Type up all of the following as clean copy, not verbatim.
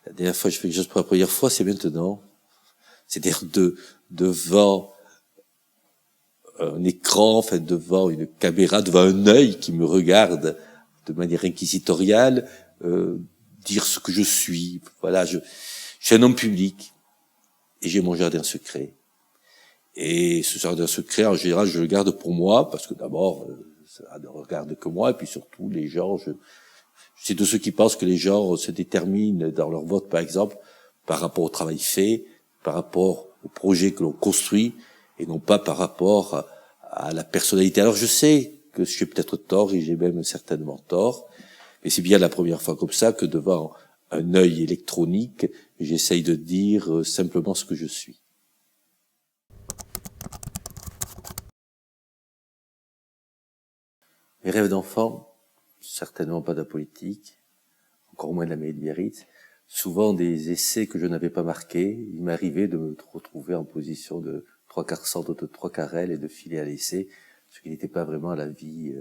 La dernière fois que je fais quelque chose pour la première fois, c'est maintenant. C'est-à-dire devant un écran, enfin devant une caméra, devant un œil qui me regarde de manière inquisitoriale, dire ce que je suis. Voilà, je suis un homme public et j'ai mon jardin secret. Et ce jardin secret, en général, je le garde pour moi, parce que d'abord, ça ne regarde que moi, et puis surtout, les gens, c'est de ceux qui pensent que les gens se déterminent dans leur vote, par exemple, par rapport au travail fait, par rapport au projet que l'on construit, et non pas par rapport à la personnalité. Alors je sais que je suis peut-être tort, et j'ai même certainement tort, mais c'est bien la première fois comme ça que devant un œil électronique, j'essaye de dire simplement ce que je suis. Mes rêves d'enfant, certainement pas de la politique, encore moins de la mairie de Biarritz, souvent des essais que je n'avais pas marqués. Il m'arrivait de me retrouver en position de 3/4 centre, de 3/4 aile et de filer à l'essai, ce qui n'était pas vraiment la vie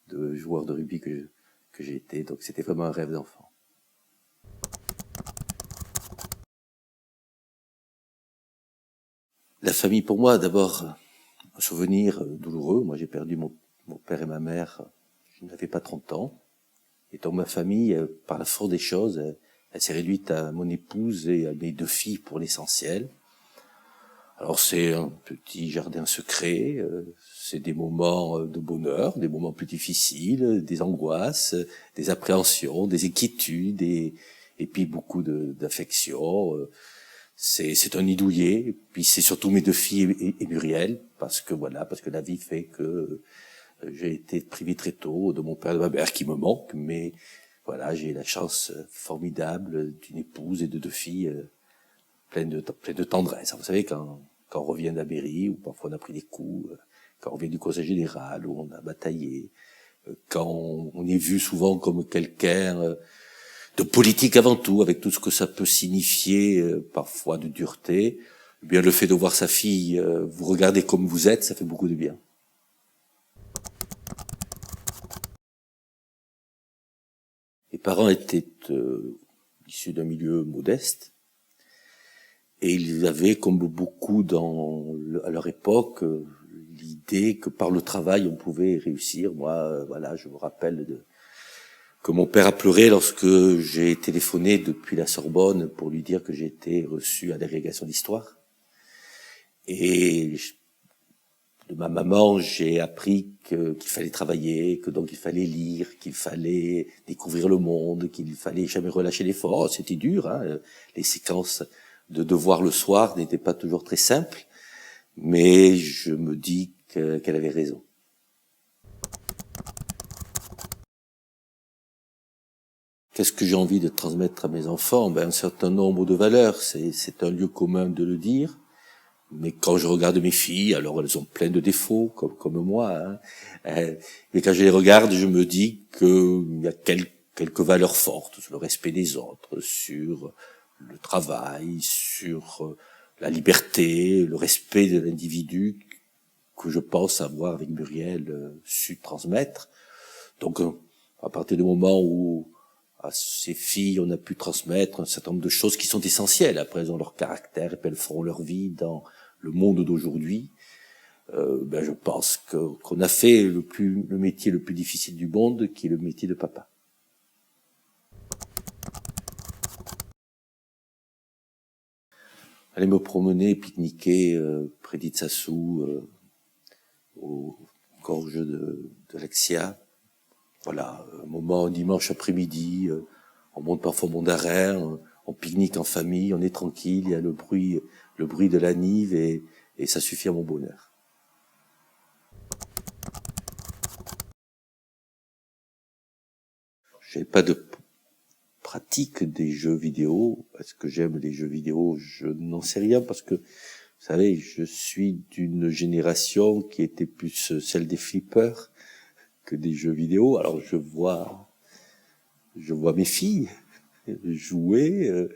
de joueur de rugby que j'ai été. Donc c'était vraiment un rêve d'enfant. La famille, pour moi, d'abord, un souvenir douloureux. Moi, j'ai perdu mon père et ma mère, je n'avais pas 30 ans. Et donc ma famille, par la force des choses, elle s'est réduite à mon épouse et à mes 2 filles pour l'essentiel. Alors c'est un petit jardin secret, c'est des moments de bonheur, des moments plus difficiles, des angoisses, des appréhensions, des inquiétudes et puis beaucoup d'affection. C'est un nid douillet, et puis c'est surtout mes 2 filles et Muriel, parce que la vie fait que j'ai été privé très tôt de mon père et de ma mère qui me manquent, mais voilà, j'ai la chance formidable d'une épouse et de 2 filles pleines de tendresse. Vous savez, quand on revient d'Abéry, où parfois on a pris des coups, quand on revient du conseil général, où on a bataillé, quand on est vu souvent comme quelqu'un de politique avant tout, avec tout ce que ça peut signifier, parfois de dureté, eh bien le fait de voir sa fille vous regarder comme vous êtes, ça fait beaucoup de bien. Mes parents étaient issus d'un milieu modeste et ils avaient, comme beaucoup à leur époque, l'idée que par le travail on pouvait réussir. Moi, voilà, je me rappelle que mon père a pleuré lorsque j'ai téléphoné depuis la Sorbonne pour lui dire que j'ai été reçu à l'agrégation d'histoire. Et de ma maman, j'ai appris qu'il fallait travailler, que donc il fallait lire, qu'il fallait découvrir le monde, qu'il fallait jamais relâcher l'effort. C'était dur, hein. Les séquences de devoirs le soir n'étaient pas toujours très simples, mais je me dis qu'elle avait raison. Qu'est-ce que j'ai envie de transmettre à mes enfants? Un certain nombre de valeurs. C'est un lieu commun de le dire. Mais quand je regarde mes filles, alors elles ont plein de défauts, comme moi, hein. Mais quand je les regarde, je me dis qu'il y a quelques valeurs fortes sur le respect des autres, sur le travail, sur la liberté, le respect de l'individu, que je pense avoir avec Muriel su transmettre. Donc, à partir du moment où à ces filles, on a pu transmettre un certain nombre de choses qui sont essentielles. Après, elles ont leur caractère et puis elles feront leur vie dans le monde d'aujourd'hui. Je pense qu'on a fait le métier le plus difficile du monde, qui est le métier de papa. Aller me promener, pique-niquer près d'Itsassou, aux gorges de l'Axia. Voilà, un moment, un dimanche après-midi, on monte parfois au Mont d'Arin, on pique-nique en famille, on est tranquille, il y a le bruit de la Nive et ça suffit à mon bonheur. J'ai pas de pratique des jeux vidéo. Est-ce que j'aime les jeux vidéo? Je n'en sais rien parce que, vous savez, je suis d'une génération qui était plus celle des flippers que des jeux vidéo. Alors je vois mes filles jouer,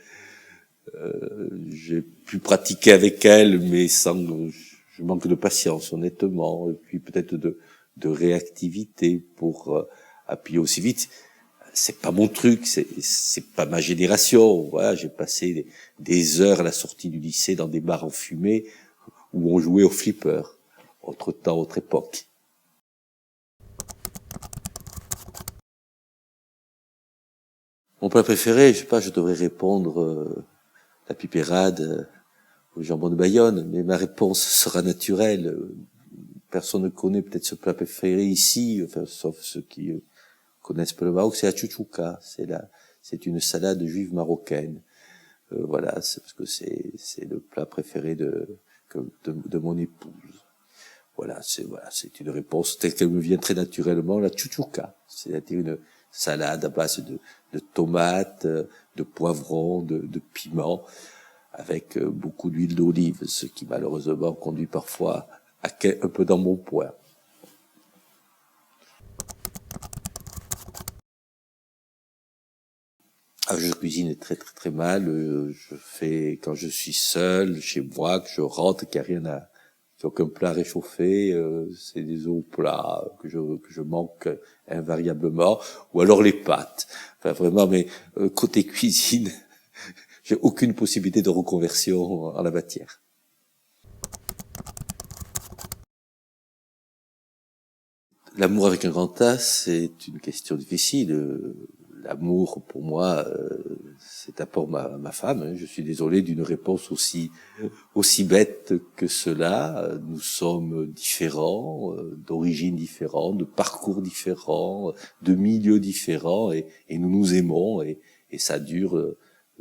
j'ai pu pratiquer avec elles, mais je manque de patience, honnêtement, et puis peut-être de réactivité pour appuyer aussi vite. c'est pas mon truc, c'est pas ma génération. Voilà, j'ai passé des heures à la sortie du lycée dans des bars enfumés où on jouait au flipper. Autre temps, autre époque. Mon plat préféré, je sais pas, je devrais répondre la pipérade au jambon de Bayonne, mais ma réponse sera naturelle. Personne ne connaît peut-être ce plat préféré ici, enfin, sauf ceux qui connaissent peu le Maroc, c'est la chouchouka. C'est une salade juive marocaine. Voilà, c'est parce que c'est le plat préféré de mon épouse. Voilà, c'est une réponse telle qu'elle me vient très naturellement, la chouchouka. C'est-à-dire une salade à base de tomates, de poivrons, de piments, avec beaucoup d'huile d'olive, ce qui malheureusement conduit parfois un peu dans mon poing. Ah, je cuisine très très très mal. Je fais quand je suis seul chez moi, que je rentre, qu'il n'y a rien à, qu'il n'y a aucun plat réchauffé. C'est des eaux plats que je manque invariablement, ou alors les pâtes. Enfin vraiment, mais côté cuisine, j'ai aucune possibilité de reconversion en la matière. L'amour avec un grand A, c'est une question difficile. L'amour, pour moi, c'est d'abord ma femme. Je suis désolé d'une réponse aussi bête que cela. Nous sommes différents, d'origines différentes, de parcours différents, de milieux différents, et nous nous aimons, et ça dure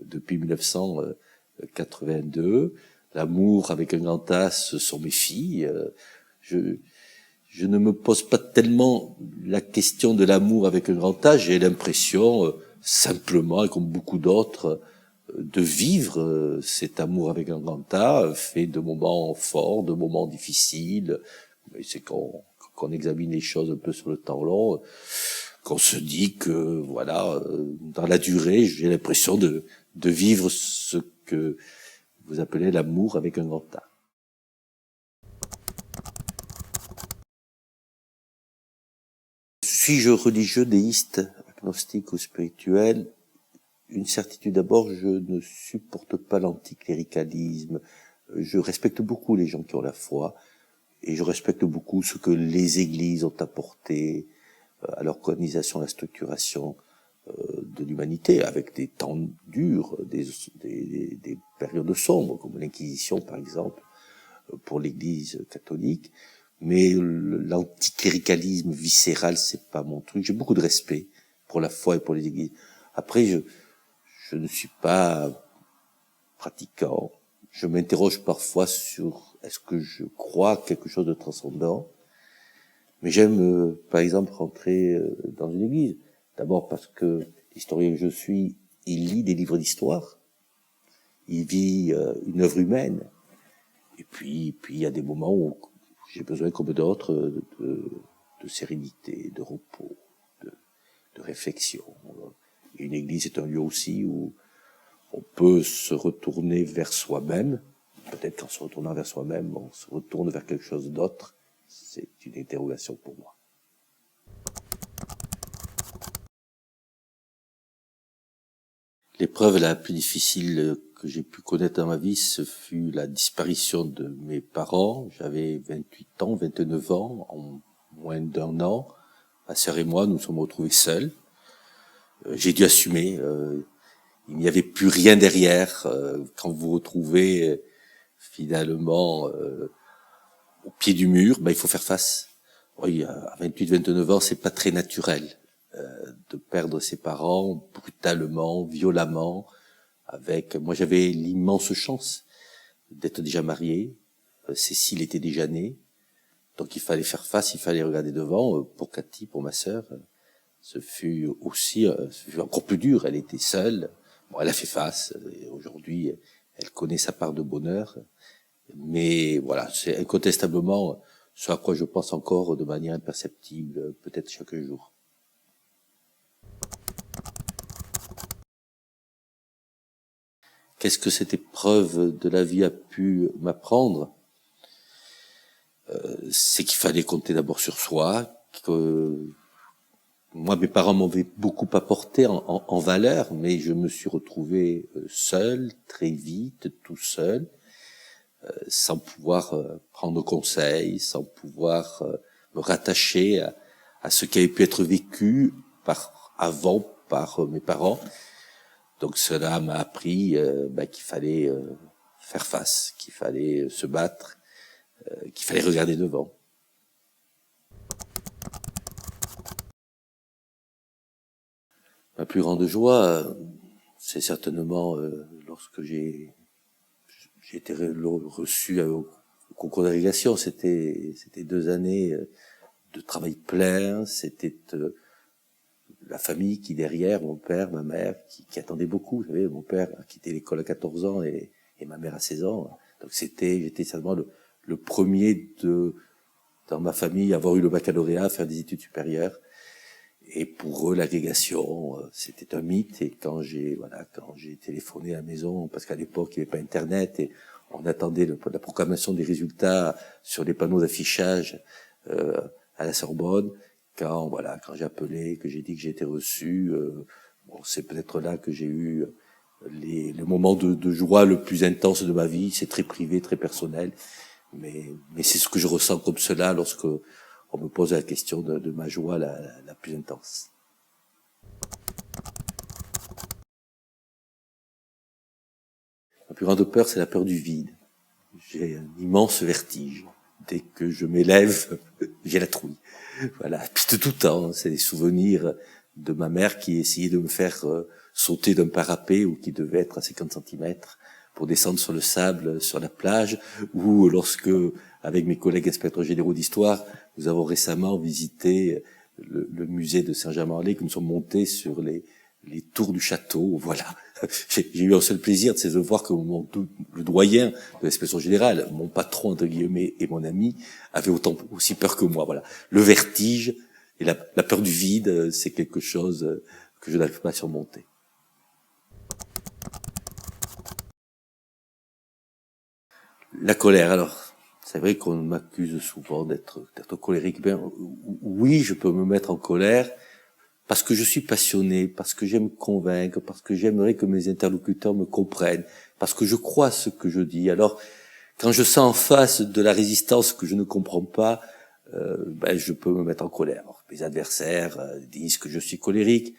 depuis 1982. L'amour avec un grand A, ce sont mes filles. Je ne me pose pas tellement la question de l'amour avec un grand A. J'ai l'impression, simplement, et comme beaucoup d'autres, de vivre cet amour avec un grand A, fait de moments forts, de moments difficiles. Mais c'est qu'on examine les choses un peu sur le temps long, qu'on se dit que, voilà, dans la durée, j'ai l'impression de vivre ce que vous appelez l'amour avec un grand A. Suis-je religieux, déiste, agnostique ou spirituel? Une certitude d'abord, je ne supporte pas l'anticléricalisme. Je respecte beaucoup les gens qui ont la foi, et je respecte beaucoup ce que les églises ont apporté à l'organisation, à la structuration de l'humanité, avec des temps durs, des périodes sombres, comme l'Inquisition par exemple, pour l'Église catholique. Mais l'anticléricalisme viscéral, c'est pas mon truc. J'ai beaucoup de respect pour la foi et pour les églises. Après, je ne suis pas pratiquant. Je m'interroge parfois sur est-ce que je crois quelque chose de transcendant. Mais j'aime, par exemple, rentrer dans une église. D'abord parce que l'historien que je suis, il lit des livres d'histoire. Il vit une œuvre humaine. Et puis il y a des moments où j'ai besoin, comme d'autres, de sérénité, de repos, de réflexion. Et une église est un lieu aussi où on peut se retourner vers soi-même. Peut-être qu'en se retournant vers soi-même, on se retourne vers quelque chose d'autre. C'est une interrogation pour moi. L'épreuve la plus difficile que j'ai pu connaître dans ma vie, ce fut la disparition de mes parents. J'avais 28 ans, 29 ans, en moins d'un an. Ma sœur et moi, nous sommes retrouvés seuls. J'ai dû assumer. Il n'y avait plus rien derrière. Quand vous vous retrouvez finalement au pied du mur, il faut faire face. Oui, à 28, 29 ans, c'est pas très naturel de perdre ses parents brutalement, violemment. Moi j'avais l'immense chance d'être déjà marié. Cécile était déjà née. Donc il fallait faire face, il fallait regarder devant. Pour Cathy, pour ma sœur, ce fut encore plus dur. Elle était seule. Bon, elle a fait face. Et aujourd'hui, elle connaît sa part de bonheur. Mais voilà, c'est incontestablement ce à quoi je pense encore de manière imperceptible, peut-être chaque jour. Qu'est-ce que cette épreuve de la vie a pu m'apprendre? C'est qu'il fallait compter d'abord sur soi, que moi, mes parents m'avaient beaucoup apporté en valeur, mais je me suis retrouvé seul, très vite, tout seul, sans pouvoir prendre conseil, sans pouvoir me rattacher à ce qui avait pu être vécu par mes parents. Donc cela m'a appris qu'il fallait faire face, qu'il fallait se battre, qu'il fallait regarder devant. Ma plus grande joie, c'est certainement lorsque j'ai été reçu au concours d'agrégation. C'était 2 années de travail plein. C'était la famille qui derrière, mon père, ma mère, qui attendait beaucoup. Vous savez, mon père a quitté l'école à 14 ans et ma mère à 16 ans. Donc j'étais certainement le premier dans ma famille à avoir eu le baccalauréat, à faire des études supérieures. Et pour eux, l'agrégation, c'était un mythe. Et quand j'ai téléphoné à la maison, parce qu'à l'époque, il n'y avait pas Internet, et on attendait la proclamation des résultats sur les panneaux d'affichage à la Sorbonne. Quand j'ai appelé, que j'ai dit que j'ai été reçu, c'est peut-être là que j'ai eu le moment de joie le plus intense de ma vie. C'est très privé, très personnel, mais c'est ce que je ressens comme cela lorsque on me pose la question de ma joie la plus intense. Ma plus grande peur, c'est la peur du vide. J'ai un immense vertige. Dès que je m'élève, j'ai la trouille. Voilà, puis de tout temps, c'est des souvenirs de ma mère qui essayait de me faire sauter d'un parapet ou qui devait être à 50 centimètres pour descendre sur le sable, sur la plage, ou lorsque, avec mes collègues inspecteurs généraux d'histoire, nous avons récemment visité le musée de Saint-Germain-en-Laye, que nous sommes montés sur les tours du château. Voilà. J'ai eu un seul plaisir, c'est de voir que le doyen de l'inspection générale, mon patron entre guillemets et mon ami, avait aussi peur que moi. Voilà. Le vertige et la peur du vide, c'est quelque chose que je n'arrive pas à surmonter. La colère, alors, c'est vrai qu'on m'accuse souvent d'être colérique. Ben, oui, je peux me mettre en colère parce que je suis passionné, parce que j'aime convaincre, parce que j'aimerais que mes interlocuteurs me comprennent, parce que je crois ce que je dis. Alors, quand je sens en face de la résistance que je ne comprends pas, je peux me mettre en colère. Alors, mes adversaires disent que je suis colérique.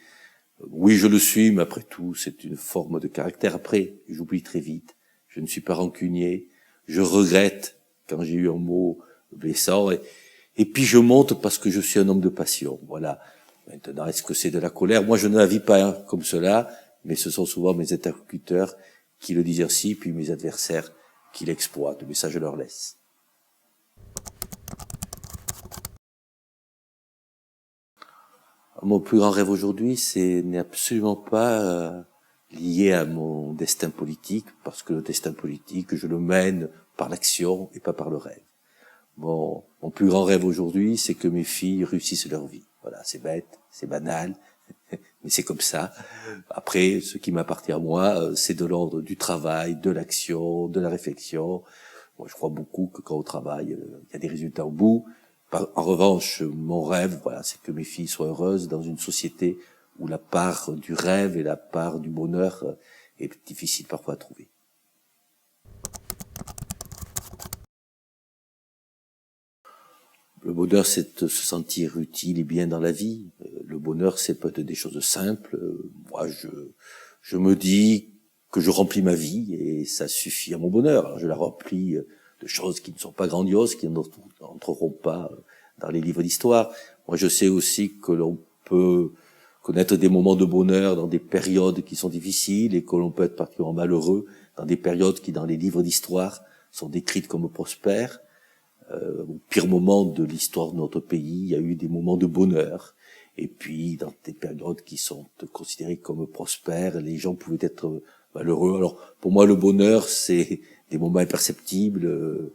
Oui, je le suis, mais après tout, c'est une forme de caractère. Après, j'oublie très vite. Je ne suis pas rancunier. Je regrette quand j'ai eu un mot blessant. Et puis je monte parce que je suis un homme de passion. Voilà. Maintenant, est-ce que c'est de la colère? Moi, je ne la vis pas comme cela, mais ce sont souvent mes interlocuteurs qui le disent ainsi, puis mes adversaires qui l'exploitent. Mais ça, je leur laisse. Mon plus grand rêve aujourd'hui, n'est absolument pas lié à mon destin politique, parce que le destin politique, je le mène par l'action et pas par le rêve. Mon plus grand rêve aujourd'hui, c'est que mes filles réussissent leur vie. Voilà, c'est bête, c'est banal, mais c'est comme ça. Après, ce qui m'appartient à moi, c'est de l'ordre du travail, de l'action, de la réflexion. Moi, je crois beaucoup que quand on travaille, il y a des résultats au bout. En revanche, mon rêve, voilà, c'est que mes filles soient heureuses dans une société où la part du rêve et la part du bonheur est difficile parfois à trouver. Le bonheur, c'est de se sentir utile et bien dans la vie. Le bonheur, c'est peut-être des choses simples. Moi, je me dis que je remplis ma vie et ça suffit à mon bonheur. Alors, je la remplis de choses qui ne sont pas grandioses, qui n'entreront pas dans les livres d'histoire. Moi, je sais aussi que l'on peut connaître des moments de bonheur dans des périodes qui sont difficiles et que l'on peut être particulièrement malheureux dans des périodes qui, dans les livres d'histoire, sont décrites comme prospères. Au pire moment de l'histoire de notre pays, il y a eu des moments de bonheur. Et puis, dans des périodes qui sont considérées comme prospères, les gens pouvaient être malheureux. Alors, pour moi, le bonheur, c'est des moments imperceptibles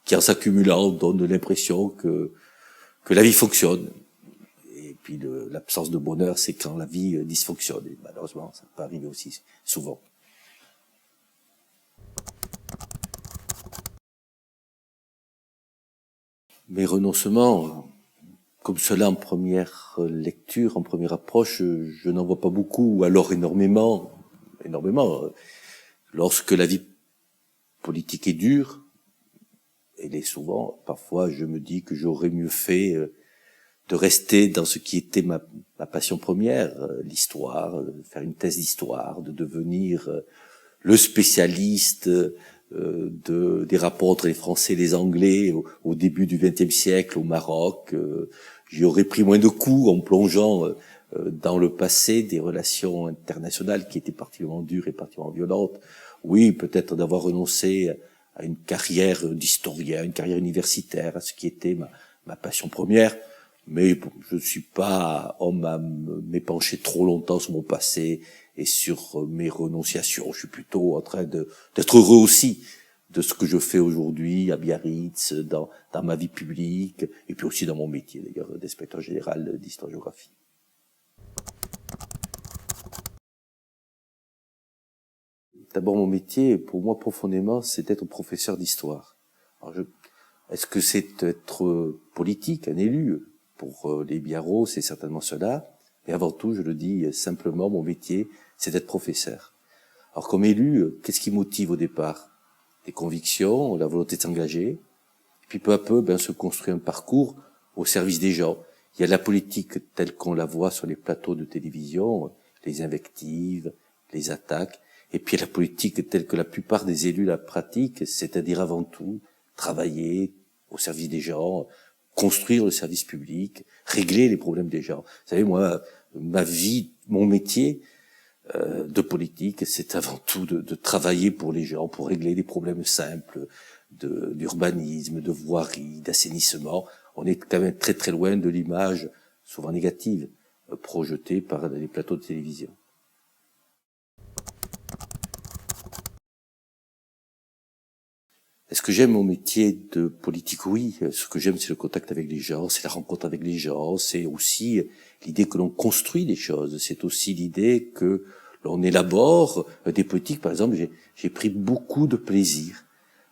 qui, en s'accumulant, donnent l'impression que la vie fonctionne. Et puis, l'absence de bonheur, c'est quand la vie dysfonctionne. Et malheureusement, ça peut arriver aussi souvent. Mes renoncements, Comme cela en première lecture, en première approche, je n'en vois pas beaucoup, ou alors énormément. Lorsque la vie politique est dure, elle est souvent, parfois je me dis que j'aurais mieux fait de rester dans ce qui était ma passion première, l'histoire, faire une thèse d'histoire, de devenir le spécialiste des rapports entre les Français et les Anglais au début du XXe siècle au Maroc. J'y aurais pris moins de coups en plongeant dans le passé des relations internationales qui étaient particulièrement dures et particulièrement violentes. Oui, peut-être d'avoir renoncé à une carrière d'historien, une carrière universitaire, à ce qui était ma passion première. Mais bon, je ne suis pas homme à m'épancher trop longtemps sur mon passé et sur mes renonciations. Je suis plutôt en train d'être heureux aussi de ce que je fais aujourd'hui à Biarritz, dans ma vie publique, et puis aussi dans mon métier d'ailleurs d'inspecteur général d'histoire-géographie. D'abord, mon métier, pour moi, profondément, c'est d'être professeur d'histoire. Est-ce que c'est être politique, un élu? Pour les Biarros, c'est certainement cela. Mais avant tout, je le dis simplement, mon métier, c'est d'être professeur. Alors, comme élu, qu'est-ce qui motive au départ? Les convictions, la volonté de s'engager. Et puis, peu à peu, se construit un parcours au service des gens. Il y a la politique telle qu'on la voit sur les plateaux de télévision, les invectives, les attaques. Et puis, il y a la politique telle que la plupart des élus la pratiquent, c'est-à-dire avant tout, travailler au service des gens, construire le service public, régler les problèmes des gens. Vous savez, moi, ma vie, mon métier de politique, c'est avant tout de travailler pour les gens, pour régler des problèmes simples d'urbanisme, de voirie, d'assainissement. On est quand même très très loin de l'image, souvent négative, projetée par les plateaux de télévision. Est-ce que j'aime mon métier de politique? Oui. Ce que j'aime, c'est le contact avec les gens, c'est la rencontre avec les gens, c'est aussi l'idée que l'on construit des choses, c'est aussi l'idée que l'on élabore des politiques. Par exemple, j'ai pris beaucoup de plaisir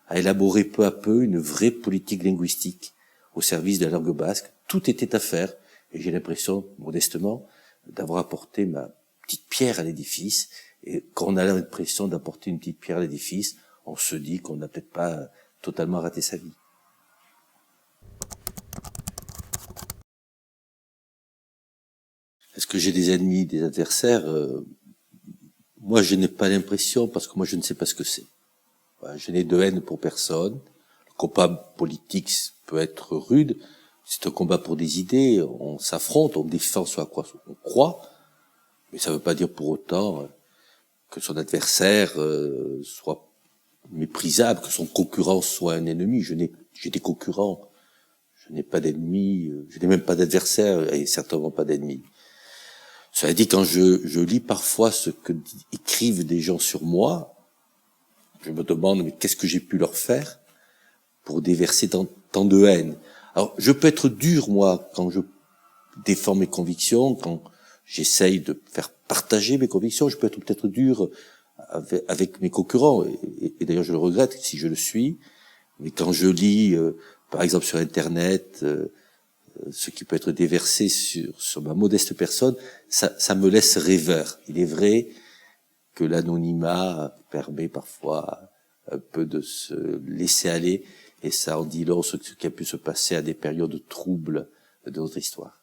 à élaborer peu à peu une vraie politique linguistique au service de la langue basque. Tout était à faire, et j'ai l'impression, modestement, d'avoir apporté ma petite pierre à l'édifice. Et quand on a l'impression d'apporter une petite pierre à l'édifice, on se dit qu'on n'a peut-être pas totalement raté sa vie. Est-ce que j'ai des ennemis, des adversaires? Moi, je n'ai pas l'impression, parce que moi, je ne sais pas ce que c'est. Je n'ai de haine pour personne. Le combat politique peut être rude. C'est un combat pour des idées. On s'affronte, on défend ce à quoi on croit. Mais ça ne veut pas dire pour autant que son adversaire soit méprisable, que son concurrent soit un ennemi. J'ai des concurrents, je n'ai pas d'ennemis, je n'ai même pas d'adversaire et certainement pas d'ennemis. Cela dit, quand je lis parfois ce que écrivent des gens sur moi, je me demande mais qu'est-ce que j'ai pu leur faire pour déverser tant de haine. Alors je peux être dur moi quand je défends mes convictions, quand j'essaye de faire partager mes convictions, je peux être peut-être dur avec mes concurrents, et d'ailleurs je le regrette si je le suis, mais quand je lis, par exemple sur Internet, ce qui peut être déversé sur ma modeste personne, ça me laisse rêveur. Il est vrai que l'anonymat permet parfois un peu de se laisser aller, et ça en dit long ce qui a pu se passer à des périodes troubles de notre histoire.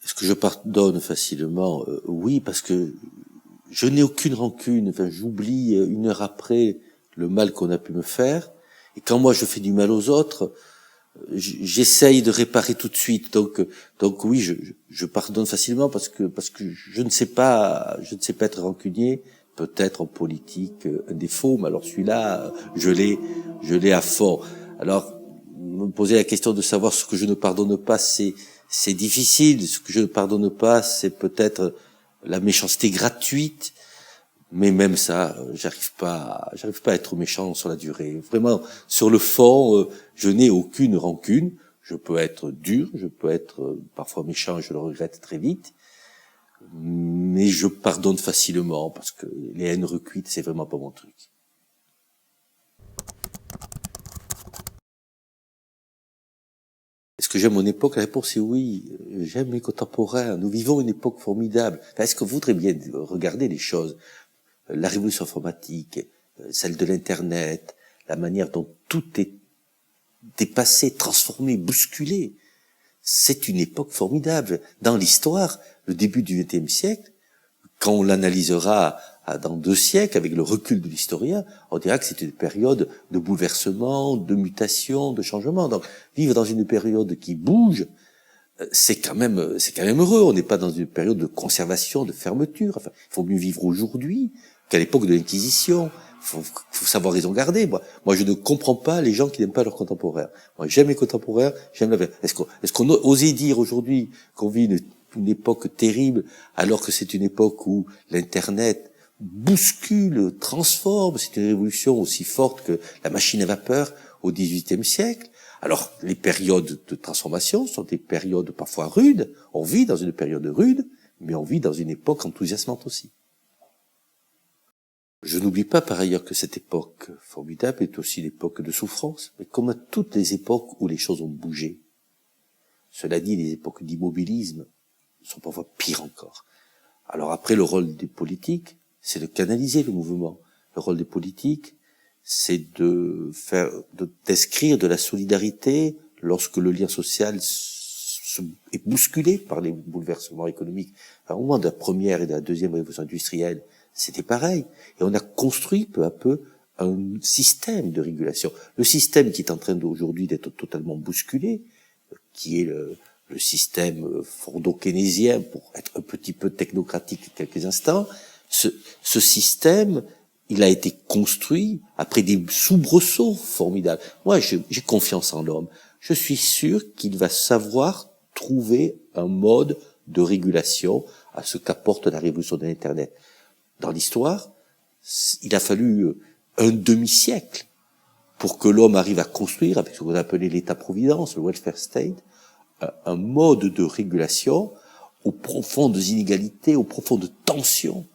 Est-ce que je pardonne facilement? Oui, parce que je n'ai aucune rancune. Enfin, j'oublie 1 heure après le mal qu'on a pu me faire. Et quand moi je fais du mal aux autres, j'essaye de réparer tout de suite. Donc oui, je pardonne facilement parce que je ne sais pas être rancunier. Peut-être en politique un défaut, mais alors celui-là, je l'ai à fond. Alors me poser la question de savoir ce que je ne pardonne pas, c'est difficile. Ce que je ne pardonne pas, c'est peut-être la méchanceté gratuite. Mais même ça, j'arrive pas à être méchant sur la durée. Vraiment, sur le fond, je n'ai aucune rancune. Je peux être dur, je peux être parfois méchant, je le regrette très vite. Mais je pardonne facilement parce que les haines recuites, c'est vraiment pas mon truc. que j'aime mon époque? La réponse est oui. J'aime mes contemporains. Nous vivons une époque formidable. Est-ce que vous voudrez bien regarder les choses? La révolution informatique, celle de l'Internet, la manière dont tout est dépassé, transformé, bousculé. C'est une époque formidable. Dans l'histoire, le début du XXe siècle, quand on l'analysera dans 2 siècles, avec le recul de l'historien, on dira que c'est une période de bouleversement, de mutation, de changement. Donc, vivre dans une période qui bouge, c'est quand même heureux. On n'est pas dans une période de conservation, de fermeture. Enfin, il faut mieux vivre aujourd'hui qu'à l'époque de l'Inquisition. Faut savoir raison garder. Moi, je ne comprends pas les gens qui n'aiment pas leurs contemporains. Moi, j'aime les contemporains, j'aime la. Est-ce qu'on osait dire aujourd'hui qu'on vit une époque terrible, alors que c'est une époque où l'Internet bouscule, transforme? C'est une révolution aussi forte que la machine à vapeur au XVIIIe siècle. Alors, les périodes de transformation sont des périodes parfois rudes. On vit dans une période rude, mais on vit dans une époque enthousiasmante aussi. Je n'oublie pas par ailleurs que cette époque formidable est aussi l'époque de souffrance, mais comme à toutes les époques où les choses ont bougé. Cela dit, les époques d'immobilisme sont parfois pires encore. Alors après, le rôle des politiques, c'est de canaliser le mouvement. Le rôle des politiques, c'est d'inscrire de la solidarité lorsque le lien social est bousculé par les bouleversements économiques. Au moment de la première et de la deuxième révolution industrielle, c'était pareil. Et on a construit peu à peu un système de régulation. Le système qui est en train aujourd'hui d'être totalement bousculé, qui est le système fordo-keynésien, pour être un petit peu technocratique quelques instants, ce système, il a été construit après des soubresauts formidables. Moi, j'ai confiance en l'homme. Je suis sûr qu'il va savoir trouver un mode de régulation à ce qu'apporte la révolution de l'Internet. Dans l'histoire, il a fallu un demi-siècle pour que l'homme arrive à construire, avec ce qu'on appelait l'État-providence, le welfare state, un mode de régulation aux profondes inégalités, aux profondes tensions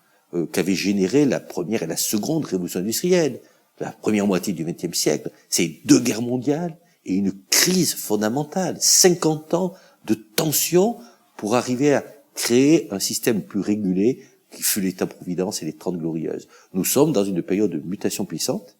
qu'avaient généré la première et la seconde révolution industrielle. La première moitié du XXe siècle, c'est 2 guerres mondiales et une crise fondamentale. 50 ans de tensions pour arriver à créer un système plus régulé qui fut l'État-providence et les 30 glorieuses. Nous sommes dans une période de mutation puissante,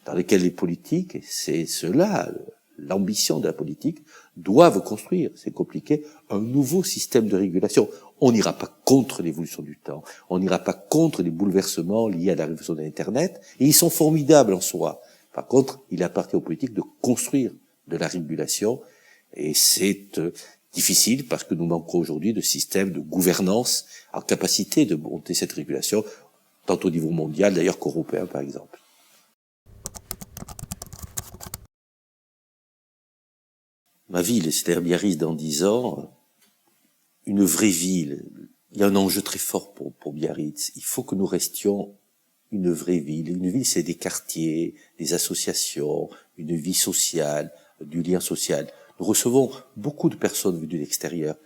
dans laquelle les politiques, et c'est cela, l'ambition de la politique, doivent construire, c'est compliqué, un nouveau système de régulation. On n'ira pas contre l'évolution du temps, on n'ira pas contre les bouleversements liés à la révolution de l'Internet, et ils sont formidables en soi. Par contre, il appartient aux politiques de construire de la régulation, et c'est difficile parce que nous manquons aujourd'hui de systèmes de gouvernance en capacité de monter cette régulation, tant au niveau mondial d'ailleurs qu'européen par exemple. Ma ville, c'est-à-dire Biarritz dans 10 ans, une vraie ville. Il y a un enjeu très fort pour Biarritz. Il faut que nous restions une vraie ville. Une ville, c'est des quartiers, des associations, une vie sociale, du lien social. Nous recevons beaucoup de personnes venues de l'extérieur.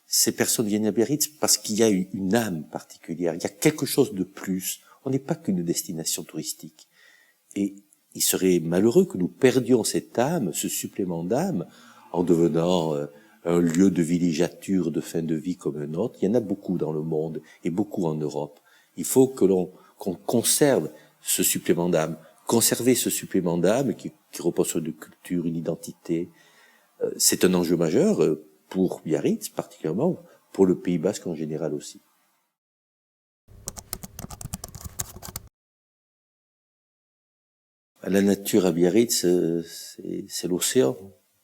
Ces personnes viennent à Biarritz parce qu'il y a une âme particulière. Il y a quelque chose de plus. On n'est pas qu'une destination touristique. Et il serait malheureux que nous perdions cette âme, ce supplément d'âme, en devenant un lieu de villégiature, de fin de vie comme un autre. Il y en a beaucoup dans le monde et beaucoup en Europe. Il faut qu'on conserve ce supplément d'âme. Conserver ce supplément d'âme qui repose sur une culture, une identité, c'est un enjeu majeur pour Biarritz particulièrement, pour le Pays Basque en général aussi. La nature à Biarritz, c'est l'océan,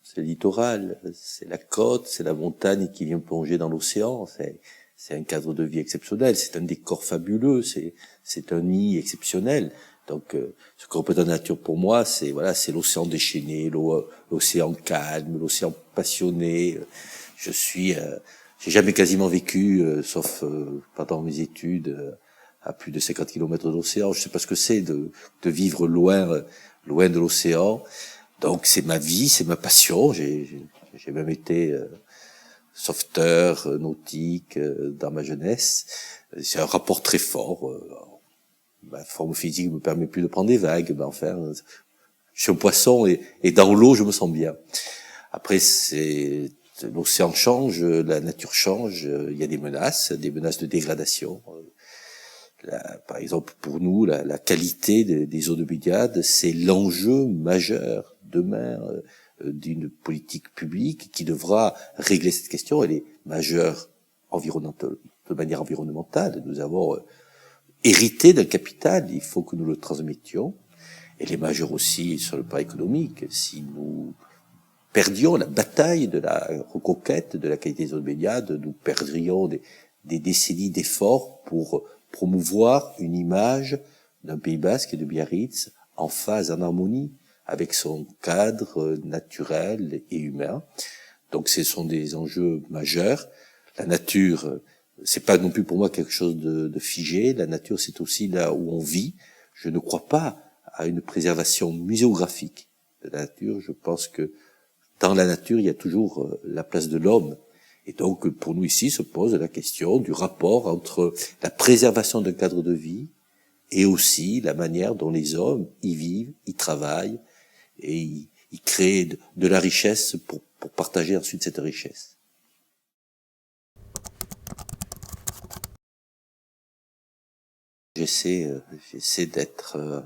c'est le littoral, c'est la côte, c'est la montagne qui vient plonger dans l'océan, c'est un cadre de vie exceptionnel, c'est un décor fabuleux, c'est un nid exceptionnel. Donc, ce que représente la nature pour moi, c'est l'océan déchaîné, l'océan calme, l'océan passionné. J'ai jamais quasiment vécu, sauf pendant mes études, à plus de 50 kilomètres de l'océan. Je sais pas ce que c'est de vivre loin de l'océan. Donc, c'est ma vie, c'est ma passion. J'ai même été sauveteur nautique dans ma jeunesse. C'est un rapport très fort. Ma forme physique me permet plus de prendre des vagues, mais enfin, je suis un poisson et dans l'eau, je me sens bien. Après, l'océan change, la nature change, il y a des menaces de dégradation. Par exemple, pour nous, la qualité des eaux de baignade, c'est l'enjeu majeur demain d'une politique publique qui devra régler cette question. Elle est majeure de manière environnementale. Nous avons hérité d'un capital, il faut que nous le transmettions. Elle est majeure aussi sur le plan économique. Si nous perdions la bataille de la reconquête de la qualité des eaux de baignade, nous perdrions des décennies d'efforts pour promouvoir une image d'un Pays Basque et de Biarritz en phase, en harmonie avec son cadre naturel et humain. Donc ce sont des enjeux majeurs. La nature, c'est pas non plus pour moi quelque chose de figé. La nature, c'est aussi là où on vit. Je ne crois pas à une préservation muséographique de la nature. Je pense que dans la nature, il y a toujours la place de l'homme. Et donc, pour nous ici, se pose la question du rapport entre la préservation d'un cadre de vie et aussi la manière dont les hommes y vivent, y travaillent et y créent de la richesse pour partager ensuite cette richesse. J'essaie d'être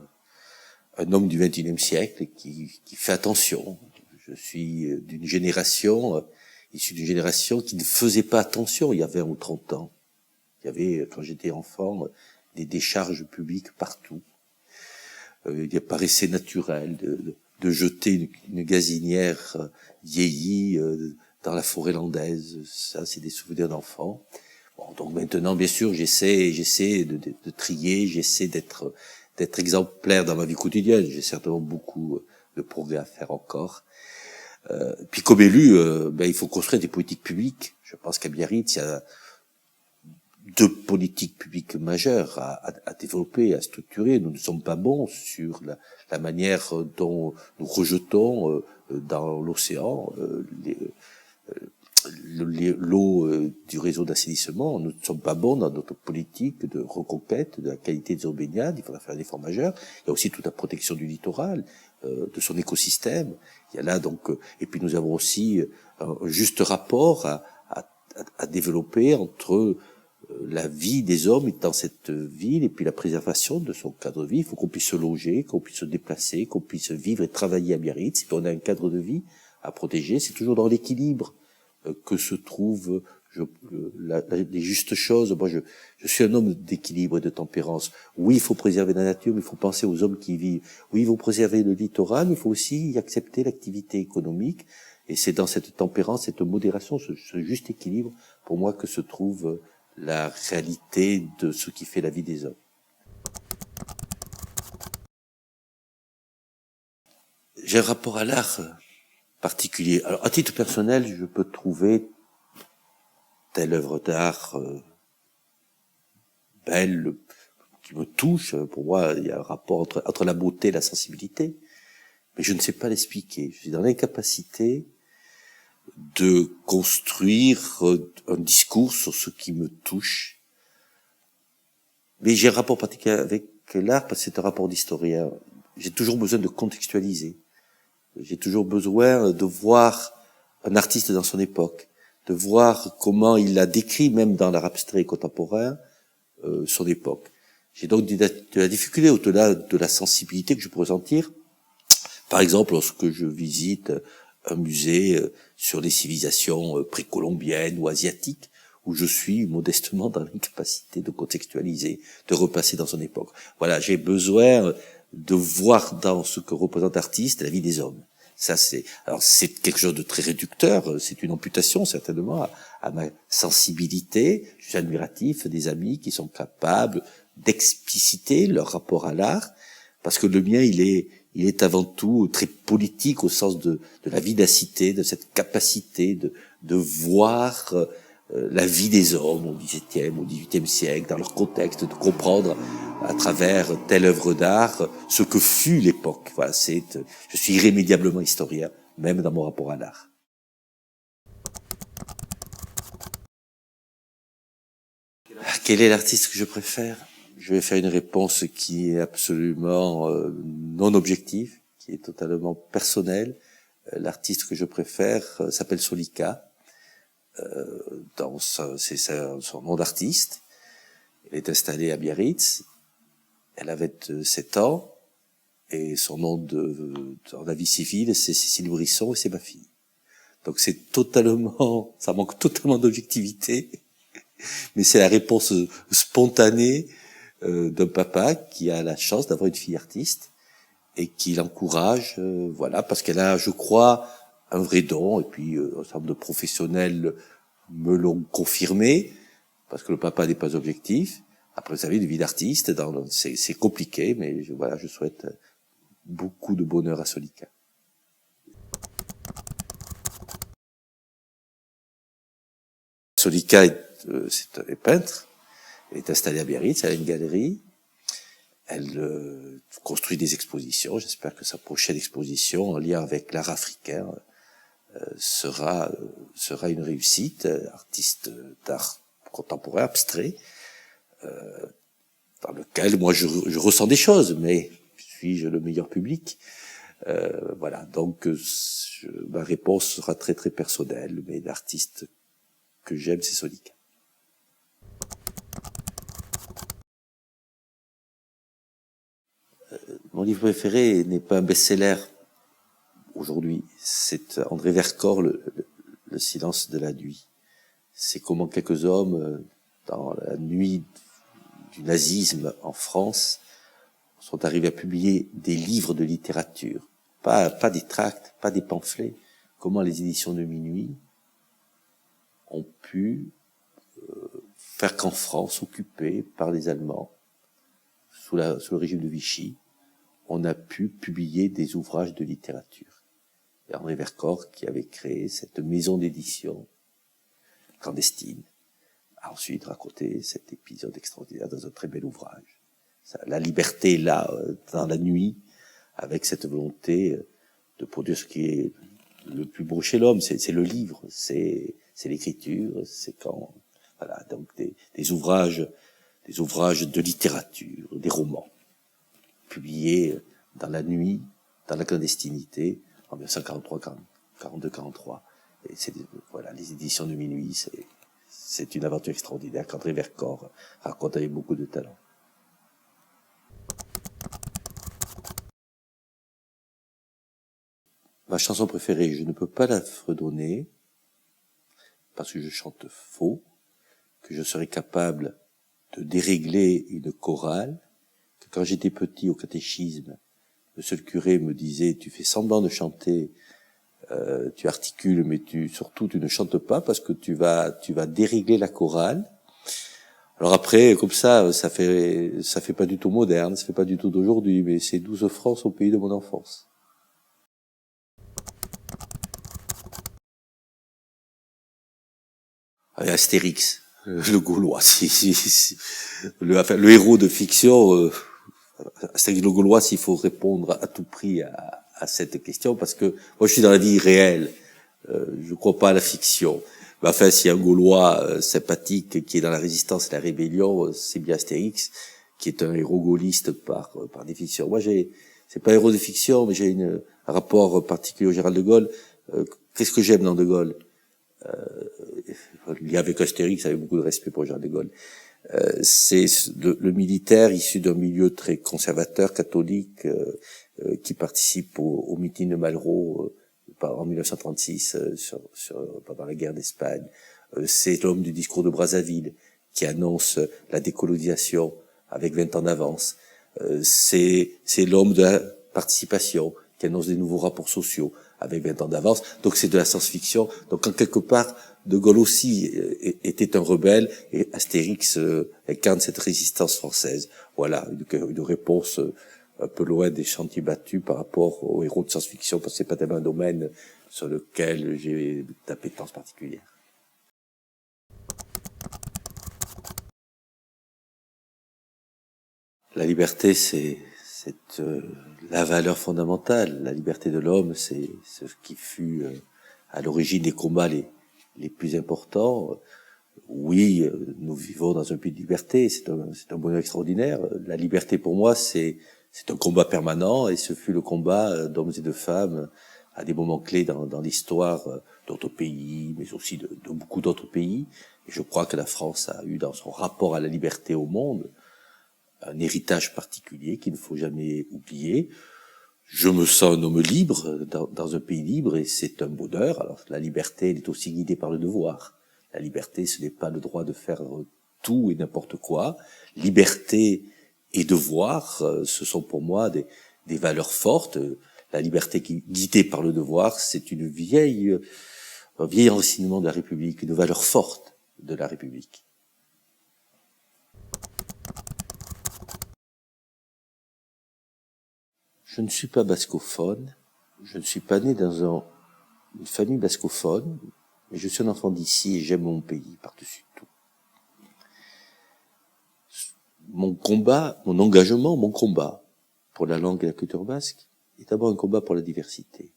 un homme du XXIe siècle qui fait attention. Je suis d'une génération, issu d'une génération qui ne faisait pas attention il y a 20 ou 30 ans. Il y avait, quand j'étais enfant, des décharges publiques partout. Il paraissait naturel de jeter une gazinière vieillie dans la forêt landaise. Ça, c'est des souvenirs d'enfants. Bon, donc maintenant, bien sûr, j'essaie de trier, j'essaie d'être exemplaire dans ma vie quotidienne. J'ai certainement beaucoup de progrès à faire encore. Puis comme élu, il faut construire des politiques publiques. Je pense qu'à Biarritz, il y a 2 politiques publiques majeures à développer, à structurer. Nous ne sommes pas bons sur la manière dont nous rejetons dans l'océan l'eau du réseau d'assainissement. Nous ne sommes pas bons dans notre politique de reconquête de la qualité des eaux de baignade. Il faudra faire un effort majeur. Il y a aussi toute la protection du littoral, de son écosystème. Il y a là donc, et puis nous avons aussi un juste rapport à développer entre la vie des hommes dans cette ville et puis la préservation de son cadre de vie. Il faut qu'on puisse se loger, qu'on puisse se déplacer, qu'on puisse vivre et travailler à Biarritz. Si on a un cadre de vie à protéger, c'est toujours dans l'équilibre que se trouvent les justes choses. Moi, je suis un homme d'équilibre et de tempérance. Oui, il faut préserver la nature, mais il faut penser aux hommes qui y vivent. Oui, il faut préserver le littoral, mais il faut aussi y accepter l'activité économique. Et c'est dans cette tempérance, cette modération, ce juste équilibre, pour moi, que se trouve la réalité de ce qui fait la vie des hommes. J'ai un rapport à l'art particulier. Alors, à titre personnel, je peux trouver telle œuvre d'art belle, qui me touche. Pour moi, il y a un rapport entre la beauté et la sensibilité. Mais je ne sais pas l'expliquer. Je suis dans l'incapacité de construire un discours sur ce qui me touche. Mais j'ai un rapport particulier avec l'art parce que c'est un rapport d'historien. J'ai toujours besoin de contextualiser. J'ai toujours besoin de voir un artiste dans son époque, de voir comment il a décrit, même dans l'art abstrait contemporain, son époque. J'ai donc de la difficulté au-delà de la sensibilité que je peux ressentir. Par exemple, lorsque je visite un musée sur les civilisations précolombiennes ou asiatiques, où je suis modestement dans l'incapacité de contextualiser, de repasser dans son époque. Voilà, j'ai besoin de voir dans ce que représente l'artiste la vie des hommes. Ça, c'est quelque chose de très réducteur, c'est une amputation certainement à ma sensibilité. Je suis admiratif des amis qui sont capables d'expliciter leur rapport à l'art, parce que le mien, il est avant tout très politique au sens de la vivacité, de cette capacité de voir la vie des hommes au XVIIe, au XVIIIe siècle, dans leur contexte, de comprendre à travers telle œuvre d'art ce que fut l'époque. Voilà, je suis irrémédiablement historien, même dans mon rapport à l'art. Quel est l'artiste que je préfère ? Je vais faire une réponse qui est absolument non objective, qui est totalement personnelle. L'artiste que je préfère s'appelle Solika. C'est son nom d'artiste. Elle est installée à Biarritz. Elle avait 7 ans. Et son nom dans la vie civile, c'est Cécile Brisson et c'est ma fille. Donc ça manque totalement d'objectivité. Mais c'est la réponse spontanée d'un papa qui a la chance d'avoir une fille artiste et qui l'encourage, voilà, parce qu'elle a, je crois, un vrai don. Et puis, un certain nombre de professionnels me l'ont confirmé, parce que le papa n'est pas objectif. Après, vous savez, une vie d'artiste, c'est compliqué, mais voilà, je souhaite beaucoup de bonheur à Solika. Solika est peintre, elle est installée à Biarritz, elle a une galerie, elle construit des expositions. J'espère que sa prochaine exposition, en lien avec l'art africain, sera une réussite. Artiste d'art contemporain, abstrait, dans lequel moi je ressens des choses, mais suis-je le meilleur public? Voilà, donc ma réponse sera très très personnelle, mais l'artiste que j'aime, c'est Solika. Mon livre préféré n'est pas un best-seller aujourd'hui, c'est André Vercors, le silence de la nuit. C'est comment quelques hommes, dans la nuit du nazisme en France, sont arrivés à publier des livres de littérature, pas des tracts, pas des pamphlets. Comment les éditions de Minuit ont pu faire qu'en France, occupée par les Allemands, sous le régime de Vichy, on a pu publier des ouvrages de littérature. Et André Vercors, qui avait créé cette maison d'édition clandestine, a ensuite raconté cet épisode extraordinaire dans un très bel ouvrage. La liberté est là, dans la nuit, avec cette volonté de produire ce qui est le plus beau chez l'homme, c'est le livre, c'est l'écriture, c'est quand, voilà, donc des ouvrages de littérature, des romans, publiés dans la nuit, dans la clandestinité, en 1943, 42, 43. Et voilà, les éditions de Minuit, c'est une aventure extraordinaire qu'André Vercors raconte avec beaucoup de talent. Ma chanson préférée, je ne peux pas la fredonner, parce que je chante faux, que je serais capable de dérégler une chorale, que quand j'étais petit au catéchisme, le seul curé me disait, tu fais semblant de chanter, tu articules, mais surtout tu ne chantes pas parce que tu vas dérégler la chorale. Alors après, comme ça fait pas du tout moderne, ça fait pas du tout d'aujourd'hui, mais c'est 12 France au pays de mon enfance. Astérix, le Gaulois, le héros de fiction, Astérix le Gaulois, s'il faut répondre à tout prix à cette question, parce que moi je suis dans la vie réelle, je crois pas à la fiction. Mais enfin, s'il y a un Gaulois sympathique qui est dans la résistance et la rébellion, c'est bien Astérix, qui est un héros gaulliste par définition. Moi c'est pas un héros de fiction, mais j'ai un rapport particulier au général de Gaulle. Qu'est-ce que j'aime dans de Gaulle? Il y avait Astérix, avait beaucoup de respect pour Jean de Gaulle. C'est le militaire issu d'un milieu très conservateur, catholique, qui participe au meeting de Malraux en 1936 pendant la guerre d'Espagne. C'est l'homme du discours de Brazzaville qui annonce la décolonisation avec 20 ans d'avance. C'est l'homme de la participation qui annonce des nouveaux rapports sociaux avec 20 ans d'avance. Donc c'est de la science-fiction. Donc en quelque part, De Gaulle aussi était un rebelle et Astérix incarne cette résistance française. Voilà, une réponse un peu loin des chantiers battus par rapport aux héros de science-fiction, parce que c'est pas tellement un domaine sur lequel j'ai d'appétence particulière. La liberté, c'est la valeur fondamentale. La liberté de l'homme, c'est ce qui fut à l'origine des combats les plus importants. Oui, nous vivons dans un pays de liberté, c'est un bonheur extraordinaire. La liberté pour moi, c'est un combat permanent, et ce fut le combat d'hommes et de femmes à des moments clés dans l'histoire d'autres pays, mais aussi de beaucoup d'autres pays. Et je crois que la France a eu dans son rapport à la liberté au monde un héritage particulier qu'il ne faut jamais oublier. Je me sens un homme libre dans un pays libre et c'est un bonheur. Alors la liberté, elle est aussi guidée par le devoir. La liberté, ce n'est pas le droit de faire tout et n'importe quoi. Liberté et devoir, ce sont pour moi des valeurs fortes. La liberté qui est guidée par le devoir, c'est un vieil enracinement de la République, une valeur forte de la République. Je ne suis pas bascophone, je ne suis pas né dans une famille bascophone, mais je suis un enfant d'ici et j'aime mon pays par-dessus tout. Mon combat, mon engagement, mon combat pour la langue et la culture basque est d'abord un combat pour la diversité.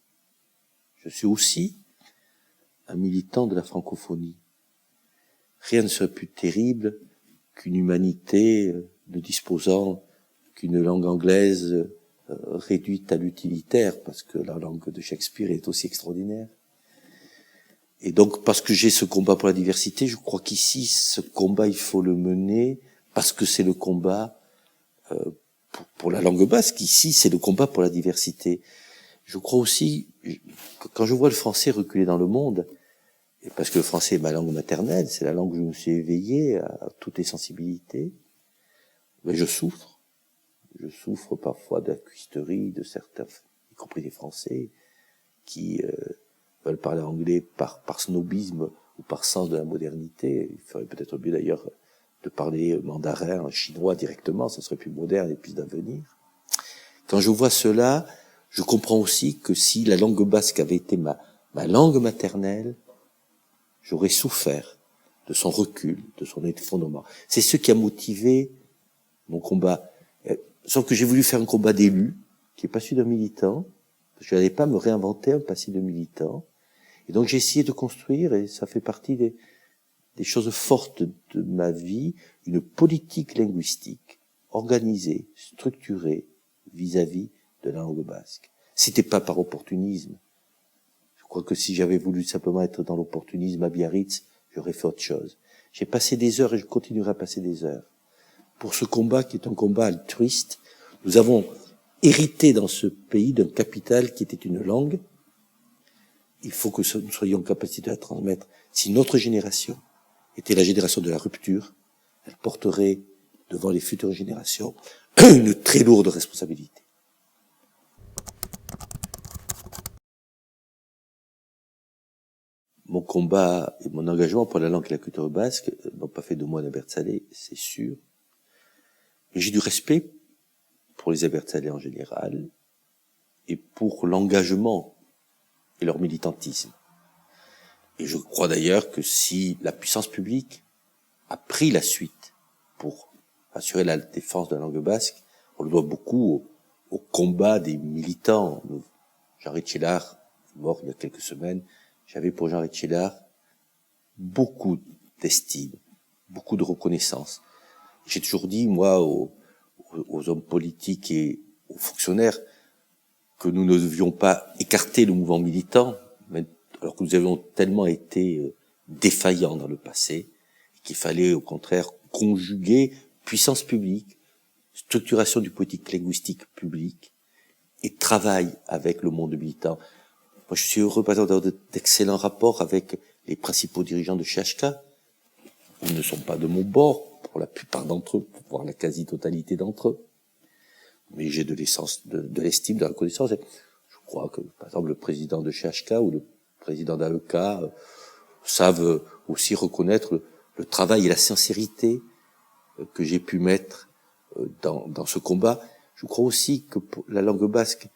Je suis aussi un militant de la francophonie. Rien ne serait plus terrible qu'une humanité ne disposant qu'une langue anglaise réduite à l'utilitaire, parce que la langue de Shakespeare est aussi extraordinaire. Et donc, parce que j'ai ce combat pour la diversité, je crois qu'ici, ce combat, il faut le mener, parce que c'est le combat pour la langue basque. Ici, c'est le combat pour la diversité. Je crois aussi, quand je vois le français reculer dans le monde, et parce que le français est ma langue maternelle, c'est la langue où je me suis éveillé à toutes les sensibilités, mais je souffre. Je souffre parfois de la cuisterie de certains, y compris des Français, qui veulent parler anglais par snobisme ou par sens de la modernité. Il ferait peut-être mieux d'ailleurs de parler mandarin, chinois directement, ça serait plus moderne et plus d'avenir. Quand je vois cela, je comprends aussi que si la langue basque avait été ma langue maternelle, j'aurais souffert de son recul, de son effondrement. C'est ce qui a motivé mon combat. Sauf que j'ai voulu faire un combat d'élu, qui n'est pas celui d'un militant, parce que je n'allais pas me réinventer un passé de militant. Et donc j'ai essayé de construire, et ça fait partie des choses fortes de ma vie, une politique linguistique organisée, structurée vis-à-vis de la langue basque. C'était pas par opportunisme. Je crois que si j'avais voulu simplement être dans l'opportunisme à Biarritz, j'aurais fait autre chose. J'ai passé des heures et je continuerai à passer des heures pour ce combat qui est un combat altruiste. Nous avons hérité dans ce pays d'un capital qui était une langue. Il faut que nous soyons en capacité de la transmettre. Si notre génération était la génération de la rupture, elle porterait devant les futures générations une très lourde responsabilité. Mon combat et mon engagement pour la langue et la culture basque n'ont pas fait de moi un Abertzale, c'est sûr. Mais j'ai du respect pour les Abertzale en général et pour l'engagement et leur militantisme. Et je crois d'ailleurs que si la puissance publique a pris la suite pour assurer la défense de la langue basque, on le doit beaucoup au combat des militants. Jean Richelard, mort il y a quelques semaines, j'avais pour Jean Richelard beaucoup d'estime, beaucoup de reconnaissance. J'ai toujours dit, moi, aux hommes politiques et aux fonctionnaires, que nous ne devions pas écarter le mouvement militant, alors que nous avions tellement été défaillants dans le passé, qu'il fallait au contraire conjuguer puissance publique, structuration du politique linguistique public et travail avec le monde militant. Moi, je suis heureux, par exemple, d'avoir d'excellents rapports avec les principaux dirigeants de CHK. Ils ne sont pas de mon bord, pour la plupart d'entre eux, voire la quasi-totalité d'entre eux. Mais j'ai de l'estime, de la reconnaissance. Je crois que, par exemple, le président de CHK ou le président d'AEK savent aussi reconnaître le travail et la sincérité que j'ai pu mettre dans ce combat. Je crois aussi que pour la langue basque,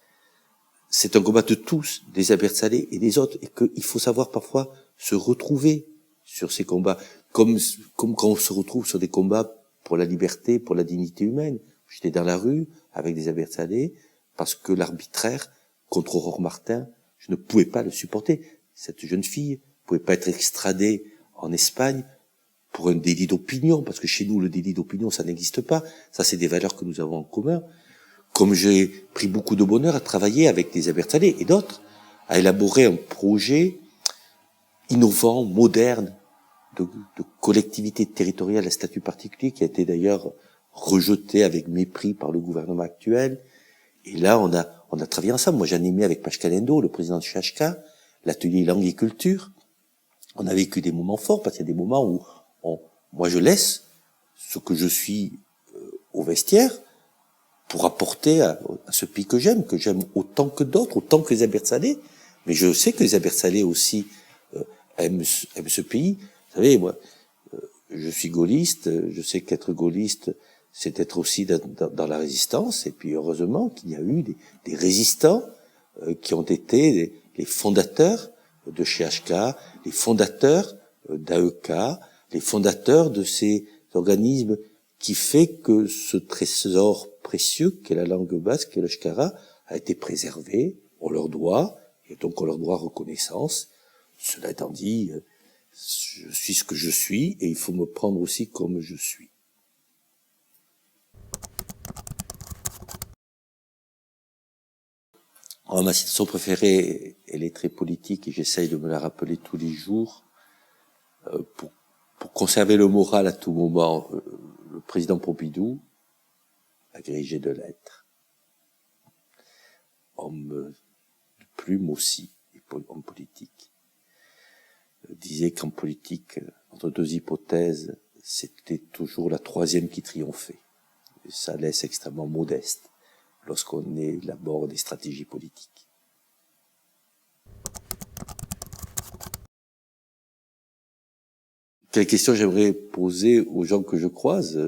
c'est un combat de tous, des Abertzale et des autres, et qu'il faut savoir parfois se retrouver sur ces combats, comme quand on se retrouve sur des combats pour la liberté, pour la dignité humaine. J'étais dans la rue avec des Abertzale parce que l'arbitraire contre Aurore Martin, je ne pouvais pas le supporter. Cette jeune fille pouvait pas être extradée en Espagne pour un délit d'opinion, parce que chez nous, le délit d'opinion, ça n'existe pas. Ça, c'est des valeurs que nous avons en commun. Comme j'ai pris beaucoup de bonheur à travailler avec des Abertzale et d'autres, à élaborer un projet innovant, moderne, de collectivité territoriale à statut particulier, qui a été d'ailleurs rejeté avec mépris par le gouvernement actuel. Et là, on a travaillé ensemble. Moi, j'animais avec Pascal Endo, le président de CHK, l'atelier langue et culture. On a vécu des moments forts, parce qu'il y a des moments où moi, je laisse ce que je suis au vestiaire pour apporter à ce pays que j'aime autant que d'autres, autant que les Abertzalais. Mais je sais que les Abertzalais aussi aiment ce pays. Vous savez, moi, je suis gaulliste, je sais qu'être gaulliste, c'est être aussi dans la résistance, et puis heureusement qu'il y a eu des résistants qui ont été les fondateurs de CHK, les fondateurs d'AEK, les fondateurs de ces organismes qui fait que ce trésor précieux qu'est la langue basque et le shkara a été préservé, on leur doit, et donc on leur doit reconnaissance. Cela étant dit, je suis ce que je suis, et il faut me prendre aussi comme je suis. Alors, ma citation préférée, elle est très politique, et j'essaye de me la rappeler tous les jours, pour conserver le moral à tout moment. Le président Pompidou, agrégé de lettres, homme de plume aussi, homme politique, disait qu'en politique, entre deux hypothèses, c'était toujours la troisième qui triomphait. Et ça laisse extrêmement modeste lorsqu'on élabore des stratégies politiques. Quelle question j'aimerais poser aux gens que je croise?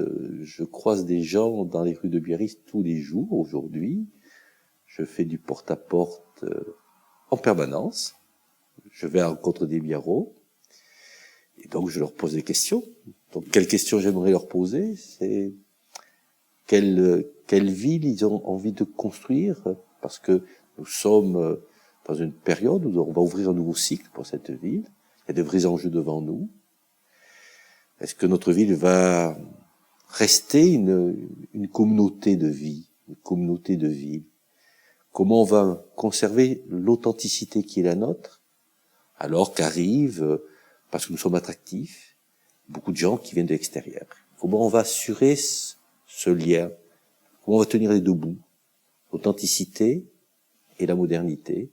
Je croise des gens dans les rues de Biarritz tous les jours aujourd'hui. Je fais du porte-à-porte en permanence. Je vais à la rencontre des Biarros. Et donc, je leur pose des questions. Donc, quelle question j'aimerais leur poser? C'est quelle ville ils ont envie de construire? Parce que nous sommes dans une période où on va ouvrir un nouveau cycle pour cette ville. Il y a de vrais enjeux devant nous. Est-ce que notre ville va rester une communauté de vie, une communauté de ville? Comment on va conserver l'authenticité qui est la nôtre, alors qu'arrivent, parce que nous sommes attractifs, beaucoup de gens qui viennent de l'extérieur? Comment on va assurer ce lien? Comment on va tenir les deux bouts? L'authenticité et la modernité.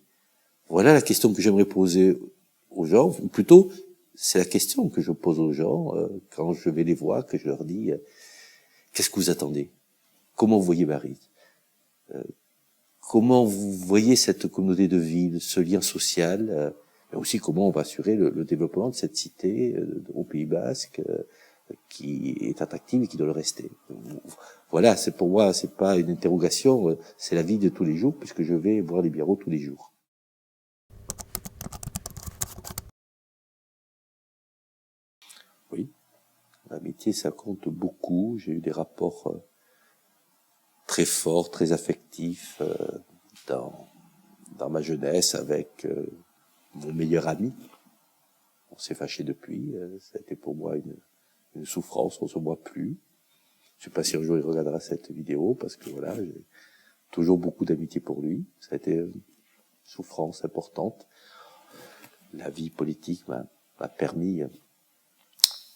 Voilà la question que j'aimerais poser aux gens, ou plutôt, c'est la question que je pose aux gens quand je vais les voir, que je leur dis qu'est-ce que vous attendez? Comment vous voyez Biarritz? Comment vous voyez cette communauté de ville, ce lien social, mais aussi comment on va assurer le développement de cette cité au Pays Basque qui est attractive et qui doit le rester. Voilà, c'est pour moi, c'est pas une interrogation, c'est la vie de tous les jours, puisque je vais voir les Biarros tous les jours. Oui, l'amitié, ça compte beaucoup. J'ai eu des rapports très forts, très affectifs dans ma jeunesse avec mon meilleur ami. On s'est fâché depuis. Ça a été pour moi une souffrance. On se voit plus. Je sais pas si un jour il regardera cette vidéo parce que voilà, j'ai toujours beaucoup d'amitié pour lui. Ça a été une souffrance importante. La vie politique m'a permis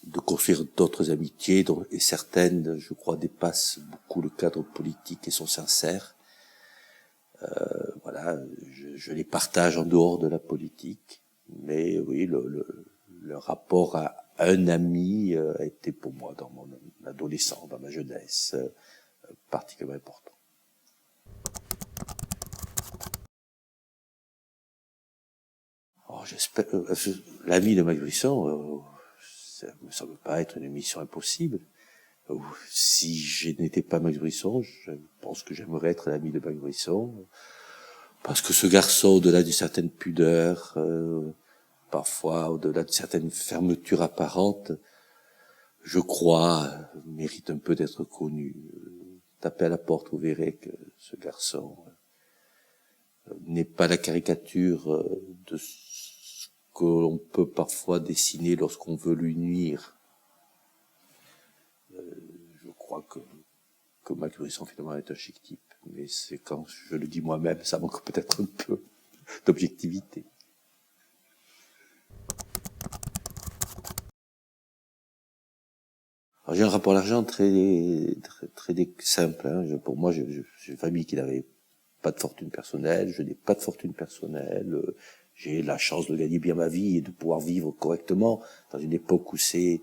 de construire d'autres amitiés, et certaines, je crois, dépassent beaucoup le cadre politique et sont sincères. Voilà, je les partage en dehors de la politique, mais oui, le rapport à un ami a été pour moi dans mon adolescence, dans ma jeunesse, particulièrement important. Oh, j'espère, l'ami de Max Brisson, ça me semble pas être une mission impossible. Si je n'étais pas Max Brisson, je pense que j'aimerais être l'ami de Max Brisson, parce que ce garçon, au-delà d'une certaine pudeur, parfois au-delà d'une certaine fermeture apparente, je crois, mérite un peu d'être connu. Tapez à la porte, vous verrez que ce garçon n'est pas la caricature de ce que l'on peut parfois dessiner lorsqu'on veut lui nuire. Je crois que Max Brisson finalement est un chic type, mais c'est quand je le dis moi-même, ça manque peut-être un peu. d'objectivité. Alors, j'ai un rapport à l'argent très simple. Hein. Pour moi, j'ai une famille qui n'avait pas de fortune personnelle, je n'ai pas de fortune personnelle, j'ai la chance de gagner bien ma vie et de pouvoir vivre correctement dans une époque où c'est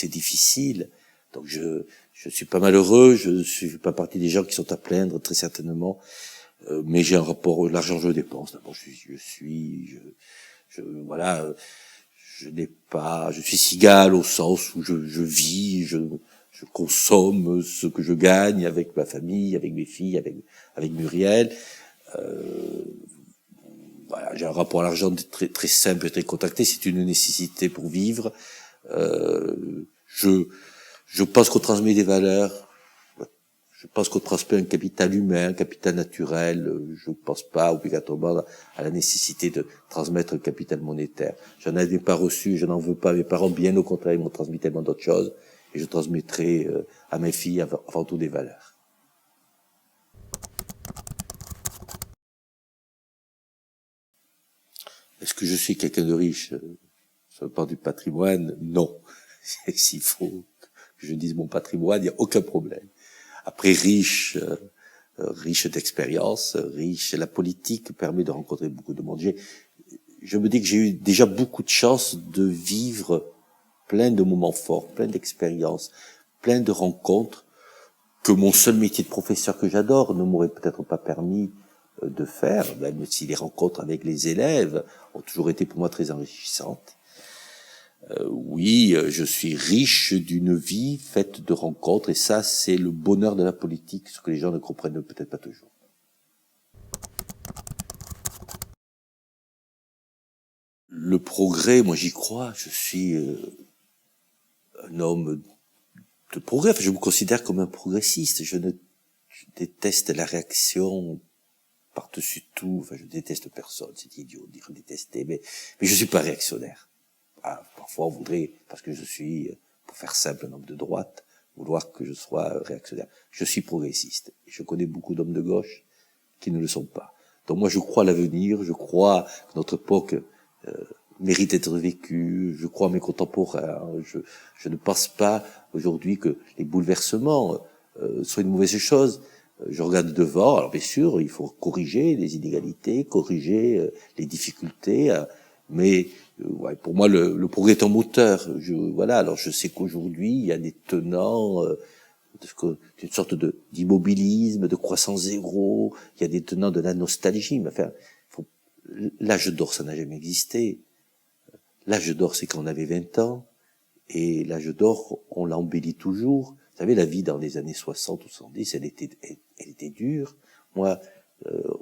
difficile. Donc je suis pas malheureux, je suis pas partie des gens qui sont à plaindre très certainement, mais j'ai un rapport l'argent je le dépense. D'abord je suis cigale au sens où je vis, je consomme ce que je gagne avec ma famille, avec mes filles, avec Muriel. Voilà, j'ai un rapport à l'argent très simple et très contacté. C'est une nécessité pour vivre. Je pense qu'on transmet des valeurs. Je pense qu'on transmet un capital humain, un capital naturel. Je ne pense pas obligatoirement à la nécessité de transmettre un capital monétaire. J'en avais pas reçu, je n'en veux pas à mes parents. Bien au contraire, ils m'ont transmis tellement d'autres choses. Et je transmettrai à mes filles avant tout des valeurs. Est-ce que je suis quelqu'un de riche sur le plan du patrimoine? Non. S'il faut que je dise mon patrimoine, il n'y a aucun problème. Après, riche d'expérience, riche, la politique permet de rencontrer beaucoup de monde. Je me dis que j'ai eu déjà beaucoup de chance de vivre plein de moments forts, plein d'expériences, plein de rencontres que mon seul métier de professeur que j'adore ne m'aurait peut-être pas permis de faire, même si les rencontres avec les élèves ont toujours été pour moi très enrichissantes. Oui, je suis riche d'une vie faite de rencontres, et ça, c'est le bonheur de la politique, ce que les gens ne comprennent peut-être pas toujours. Le progrès, moi j'y crois, je suis un homme de progrès, enfin, je me considère comme un progressiste, je déteste la réaction par-dessus tout, enfin je déteste personne, c'est idiot de dire détester, mais je suis pas réactionnaire. Ah, parfois on voudrait, parce que je suis, pour faire simple, un homme de droite, vouloir que je sois réactionnaire. Je suis progressiste. Et je connais beaucoup d'hommes de gauche qui ne le sont pas. Donc moi je crois à l'avenir, je crois que notre époque mérite d'être vécue, je crois à mes contemporains, je ne pense pas aujourd'hui que les bouleversements soient une mauvaise chose. Je regarde devant, alors bien sûr, il faut corriger les inégalités, corriger les difficultés, mais ouais, pour moi, le progrès est un moteur. Voilà, alors je sais qu'aujourd'hui, il y a des tenants d'une sorte d'immobilisme, de croissance zéro, il y a des tenants de la nostalgie. Mais enfin, l'âge d'or, ça n'a jamais existé. L'âge d'or, c'est quand on avait 20 ans, et l'âge d'or, on l'embellit toujours. Vous savez, la vie dans les années 60 ou 70, elle était dure. Moi,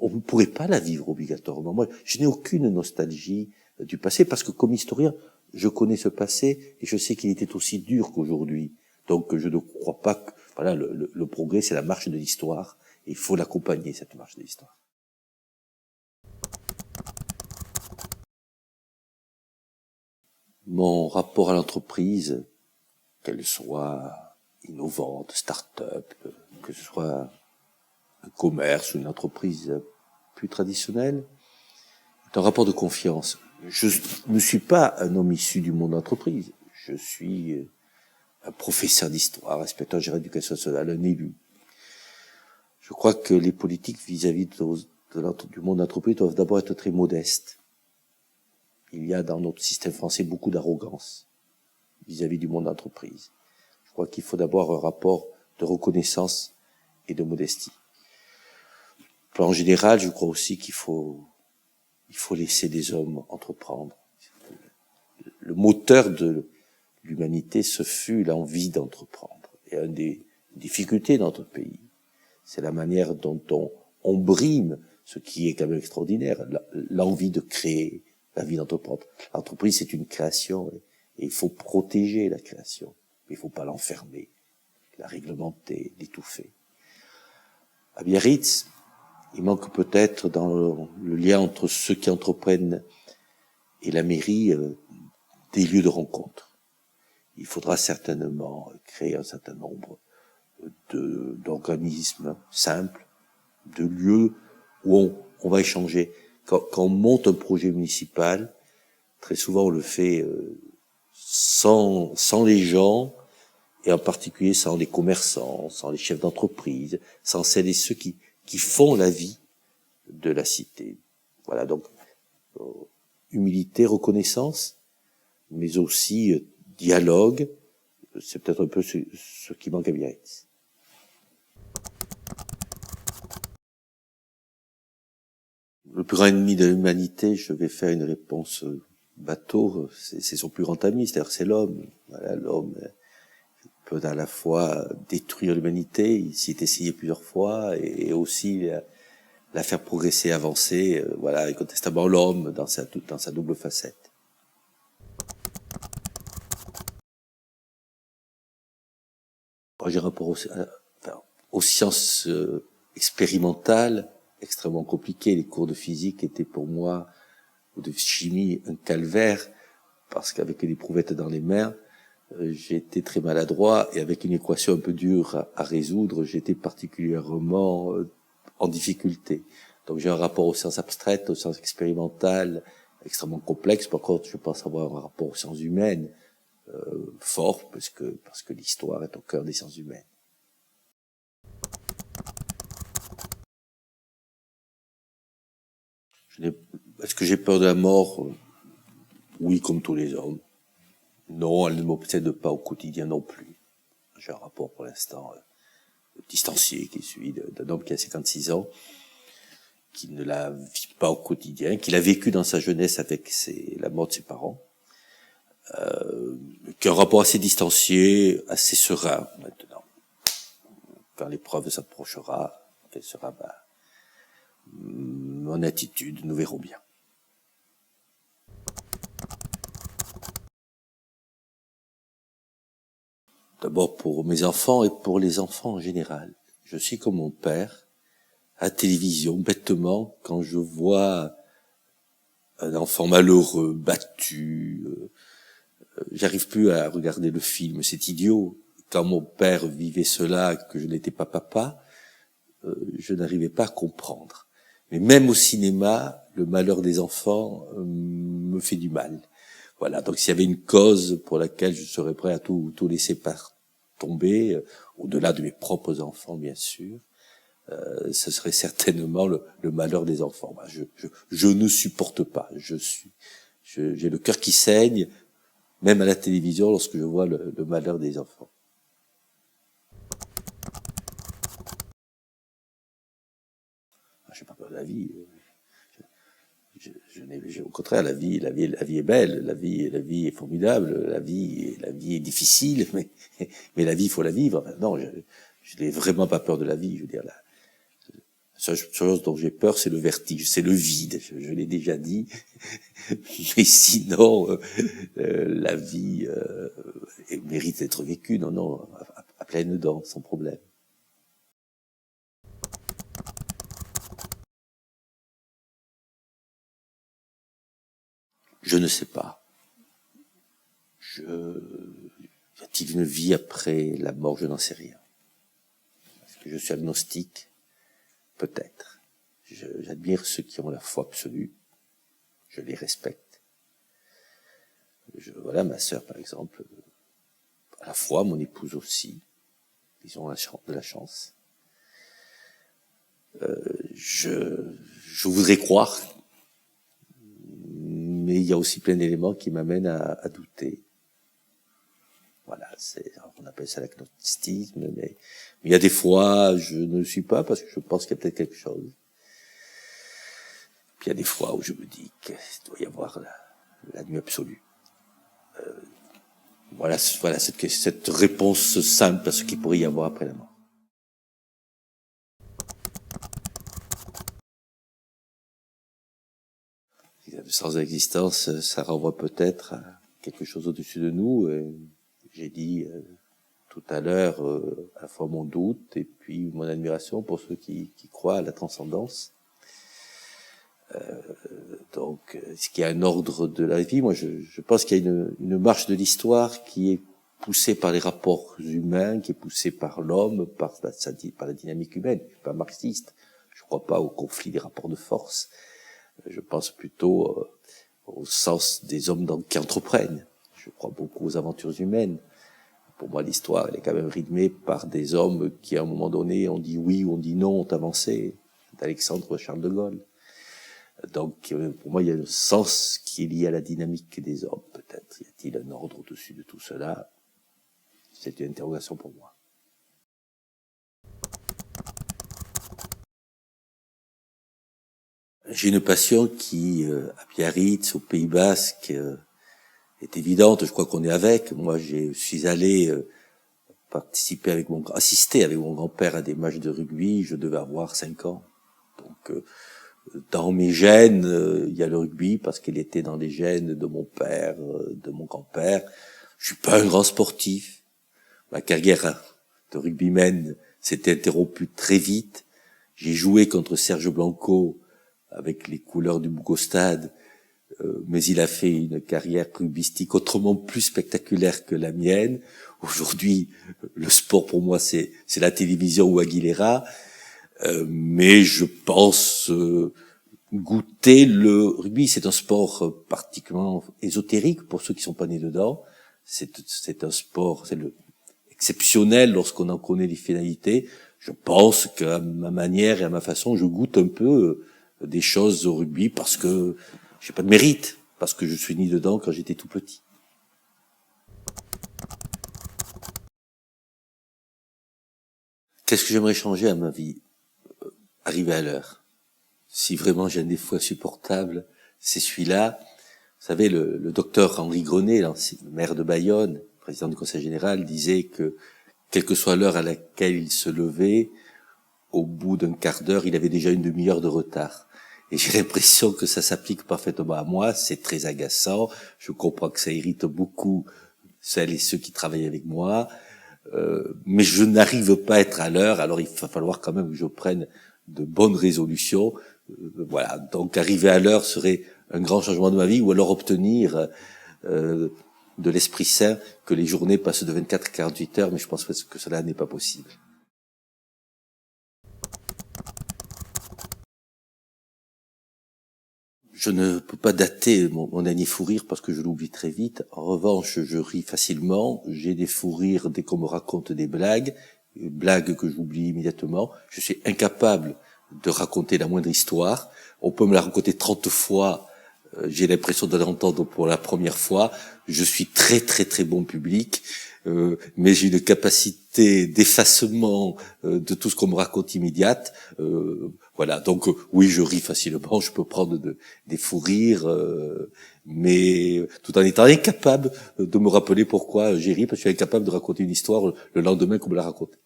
on ne pourrait pas la vivre obligatoirement. Moi, je n'ai aucune nostalgie du passé, parce que comme historien, je connais ce passé, et je sais qu'il était aussi dur qu'aujourd'hui. Donc, je ne crois pas que, voilà, le progrès, c'est la marche de l'histoire, et il faut l'accompagner, cette marche de l'histoire. Mon rapport à l'entreprise, qu'elle soit innovante, start-up, que ce soit un commerce ou une entreprise plus traditionnelle, est un rapport de confiance. Je ne suis pas un homme issu du monde d'entreprise. Je suis un professeur d'histoire, inspecteur général d'éducation nationale, un élu. Je crois que les politiques vis-à-vis du monde d'entreprise doivent d'abord être très modestes. Il y a dans notre système français beaucoup d'arrogance vis-à-vis du monde d'entreprise. Je crois qu'il faut d'abord un rapport de reconnaissance et de modestie. En général, je crois aussi qu'il faut laisser des hommes entreprendre. Le moteur de l'humanité, ce fut l'envie d'entreprendre. Et une des difficultés dans notre pays, c'est la manière dont on brime ce qui est quand même extraordinaire, l'envie de créer, l'envie d'entreprendre. L'entreprise, c'est une création, et il faut protéger la création. Mais il ne faut pas l'enfermer, la réglementer, l'étouffer. À Biarritz, il manque peut-être dans le lien entre ceux qui entreprennent et la mairie des lieux de rencontre. Il faudra certainement créer un certain nombre d'organismes simples, de lieux où on va échanger. quand on monte un projet municipal, très souvent on le fait sans les gens, et en particulier sans les commerçants, sans les chefs d'entreprise, sans celles et ceux qui font la vie de la cité. Voilà, donc humilité, reconnaissance, mais aussi dialogue, c'est peut-être un peu ce qui manque à Biarritz. Le plus grand ennemi de l'humanité, je vais faire une réponse bateau, c'est son plus grand ami, c'est-à-dire c'est l'homme. Voilà, l'homme peut à la fois détruire l'humanité, il s'y est essayé plusieurs fois, et aussi la faire progresser, avancer. Voilà, incontestablement l'homme dans sa double facette. J'ai un rapport aux sciences expérimentales extrêmement compliqué. Les cours de physique étaient pour moi, ou de chimie, un calvaire, parce qu'avec les éprouvettes dans les mains, j'étais très maladroit, et avec une équation un peu dure à résoudre, j'étais particulièrement en difficulté. Donc j'ai un rapport aux sciences abstraites, aux sciences expérimentales, extrêmement complexe. Par contre, je pense avoir un rapport aux sciences humaines fort, parce que l'histoire est au cœur des sciences humaines. Est-ce que j'ai peur de la mort? Oui, comme tous les hommes. Non, elle ne m'obsède pas au quotidien non plus. J'ai un rapport pour l'instant distancié, qui est celui d'un homme qui a 56 ans, qui ne la vit pas au quotidien, qui l'a vécu dans sa jeunesse avec la mort de ses parents, qui a un rapport assez distancié, assez serein maintenant. Quand l'épreuve s'approchera, quelle sera mon attitude, nous verrons bien. D'abord pour mes enfants et pour les enfants en général. Je suis comme mon père, à la télévision, bêtement, quand je vois un enfant malheureux, battu, j'arrive plus à regarder le film, c'est idiot. Quand mon père vivait cela, que je n'étais pas papa, je n'arrivais pas à comprendre. Mais même au cinéma, le malheur des enfants me fait du mal. Voilà, donc s'il y avait une cause pour laquelle je serais prêt à tout laisser tomber, au-delà de mes propres enfants, bien sûr, ce serait certainement le malheur des enfants. Je ne supporte pas. J'ai le cœur qui saigne, même à la télévision, lorsque je vois le malheur des enfants. J'ai pas peur de la vie. Au contraire, la vie est belle, la vie est formidable, la vie est difficile, mais la vie, il faut la vivre. Enfin, non, je n'ai vraiment pas peur de la vie. Je veux dire, la seule chose dont j'ai peur, c'est le vertige, c'est le vide. Je l'ai déjà dit. Mais sinon, la vie mérite d'être vécue. Non, à pleines dents, sans problème. Je ne sais pas. Y a-t-il une vie après la mort? Je n'en sais rien. Est-ce que je suis agnostique? Peut-être. J'admire ceux qui ont la foi absolue. Je les respecte. Voilà, ma sœur, par exemple, à la foi, mon épouse aussi. Ils ont de la chance. Je voudrais croire, mais il y a aussi plein d'éléments qui m'amènent à douter. Voilà, on appelle ça l'agnosticisme, mais il y a des fois, je ne le suis pas parce que je pense qu'il y a peut-être quelque chose. Puis il y a des fois où je me dis qu'il doit y avoir la nuit absolue. Voilà cette réponse simple à ce qu'il pourrait y avoir après la mort. Sans existence, ça renvoie peut-être à quelque chose au-dessus de nous. J'ai dit tout à l'heure à la fois mon doute et puis mon admiration pour ceux qui croient à la transcendance. Donc, est-ce qu'il y a un ordre de la vie? Moi, je pense qu'il y a une marche de l'histoire qui est poussée par les rapports humains, qui est poussée par l'homme, par la dynamique humaine. Je suis pas marxiste. Je crois pas au conflit des rapports de force. Je pense plutôt au sens des hommes qui entreprennent. Je crois beaucoup aux aventures humaines. Pour moi, l'histoire, elle est quand même rythmée par des hommes qui, à un moment donné, ont dit oui ou ont dit non, ont avancé. D'Alexandre Charles de Gaulle. Donc, pour moi, il y a un sens qui est lié à la dynamique des hommes, peut-être. Y a-t-il un ordre au-dessus de tout cela? C'est une interrogation pour moi. J'ai une passion qui, à Biarritz, au Pays Basque, est évidente. Je crois qu'on est avec. Moi, je suis allé assister avec mon grand-père à des matchs de rugby. Je devais avoir 5 ans. Donc, dans mes gènes, il y a le rugby parce qu'il était dans les gènes de mon père, de mon grand-père. Je suis pas un grand sportif. Ma carrière de rugbyman s'était interrompue très vite. J'ai joué contre Serge Blanco avec les couleurs du Bougostad, mais il a fait une carrière rugbystique autrement plus spectaculaire que la mienne. Aujourd'hui, le sport pour moi c'est la télévision ou Aguilera, mais je pense goûter le rugby. C'est un sport particulièrement ésotérique pour ceux qui sont pas nés dedans. C'est un sport, exceptionnel lorsqu'on en connaît les finalités. Je pense qu'à ma manière et à ma façon, je goûte un peu des choses au rugby parce que j'ai pas de mérite, parce que je suis né dedans quand j'étais tout petit. Qu'est-ce que j'aimerais changer à ma vie? Arriver à l'heure. Si vraiment j'ai un défaut insupportable, c'est celui-là. Vous savez, le docteur Henri Grenet, l'ancien maire de Bayonne, président du Conseil général, disait que quelle que soit l'heure à laquelle il se levait, au bout d'un quart d'heure, il avait déjà une demi-heure de retard. Et j'ai l'impression que ça s'applique parfaitement à moi. C'est très agaçant. Je comprends que ça irrite beaucoup celles et ceux qui travaillent avec moi. Mais je n'arrive pas à être à l'heure. Alors il va falloir quand même que je prenne de bonnes résolutions. Voilà. Donc arriver à l'heure serait un grand changement de ma vie, ou alors obtenir de l'Esprit Saint que les journées passent de 24 à 48 heures. Mais je pense que cela n'est pas possible. Je ne peux pas dater mon dernier fou rire parce que je l'oublie très vite. En revanche, je ris facilement. J'ai des fous rires dès qu'on me raconte des blagues que j'oublie immédiatement. Je suis incapable de raconter la moindre histoire. On peut me la raconter 30 fois. J'ai l'impression de l'entendre pour la première fois. Je suis très très très bon public, mais j'ai une capacité d'effacement de tout ce qu'on me raconte immédiate. Voilà, donc oui, je ris facilement, je peux prendre des fous rires, mais tout en étant incapable de me rappeler pourquoi j'ai ri, parce que je suis incapable de raconter une histoire le lendemain qu'on me la raconte.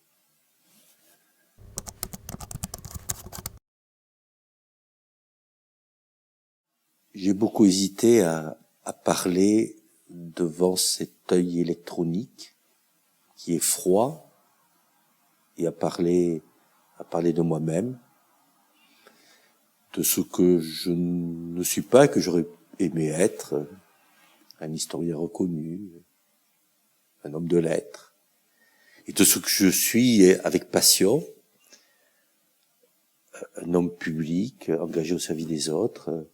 J'ai beaucoup hésité à parler devant cet œil électronique qui est froid, et à parler de moi-même, de ce que je ne suis pas, que j'aurais aimé être, un historien reconnu, un homme de lettres, et de ce que je suis avec passion, un homme public, engagé au service des autres,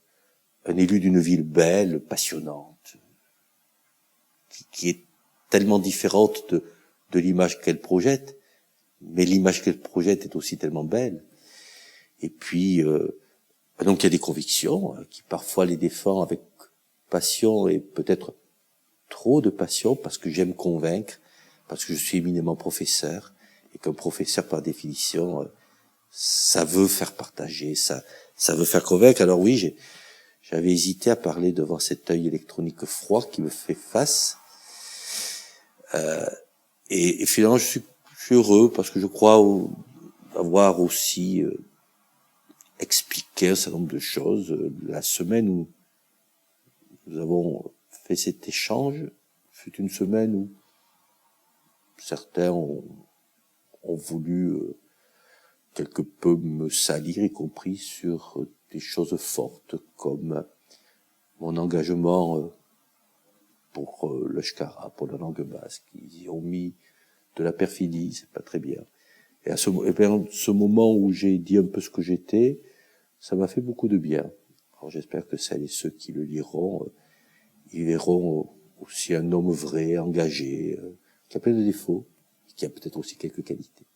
un élu d'une ville belle, passionnante, qui est tellement différente de l'image qu'elle projette, mais l'image qu'elle projette est aussi tellement belle. Et puis, donc il y a des convictions qui parfois les défend avec passion et peut-être trop de passion parce que j'aime convaincre, parce que je suis éminemment professeur et qu'un professeur par définition, ça veut faire partager, ça veut faire convaincre. Alors oui, j'avais hésité à parler devant cet œil électronique froid qui me fait face. Et finalement, je suis heureux parce que je crois avoir aussi expliqué un certain nombre de choses. La semaine où nous avons fait cet échange fut une semaine où certains ont voulu quelque peu me salir, y compris sur des choses fortes comme mon engagement pour le shkara, pour la langue basque. Ils y ont mis de la perfidie, c'est pas très bien. Et à ce moment où j'ai dit un peu ce que j'étais, ça m'a fait beaucoup de bien. Alors j'espère que celles et ceux qui le liront, ils verront aussi un homme vrai, engagé, qui a plein de défauts, qui a peut-être aussi quelques qualités.